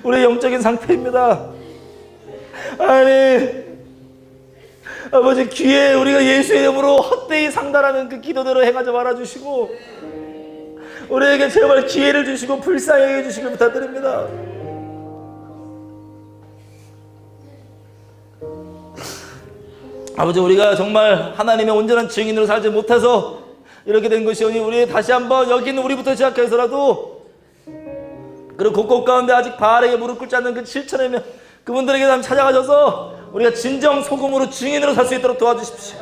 우리의 영적인 상태입니다. 아버지, 귀에 우리가 예수의 이름으로 헛되이 상달하는 그 기도대로 행하지 말아주시고 우리에게 제발 기회를 주시고 불쌍히 해주시길 부탁드립니다. 아버지, 우리가 정말 하나님의 온전한 증인으로 살지 못해서 이렇게 된 것이오니 우리 다시 한번 여기 있는 우리부터 시작해서라도 그리고 곳곳 가운데 아직 바알에게 무릎 꿇지 않는 그 7천의 명 그분들에게 한번 찾아가셔서 우리가 진정 소금으로 증인으로 살 수 있도록 도와주십시오.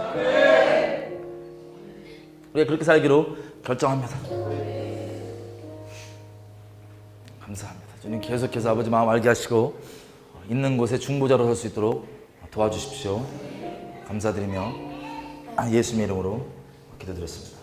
우리가 그렇게 살기로 결정합니다. 감사합니다. 주님 계속해서 아버지 마음 알게 하시고 있는 곳에 중보자로 설 수 있도록 도와주십시오. 감사드리며 예수님의 이름으로 기도드렸습니다.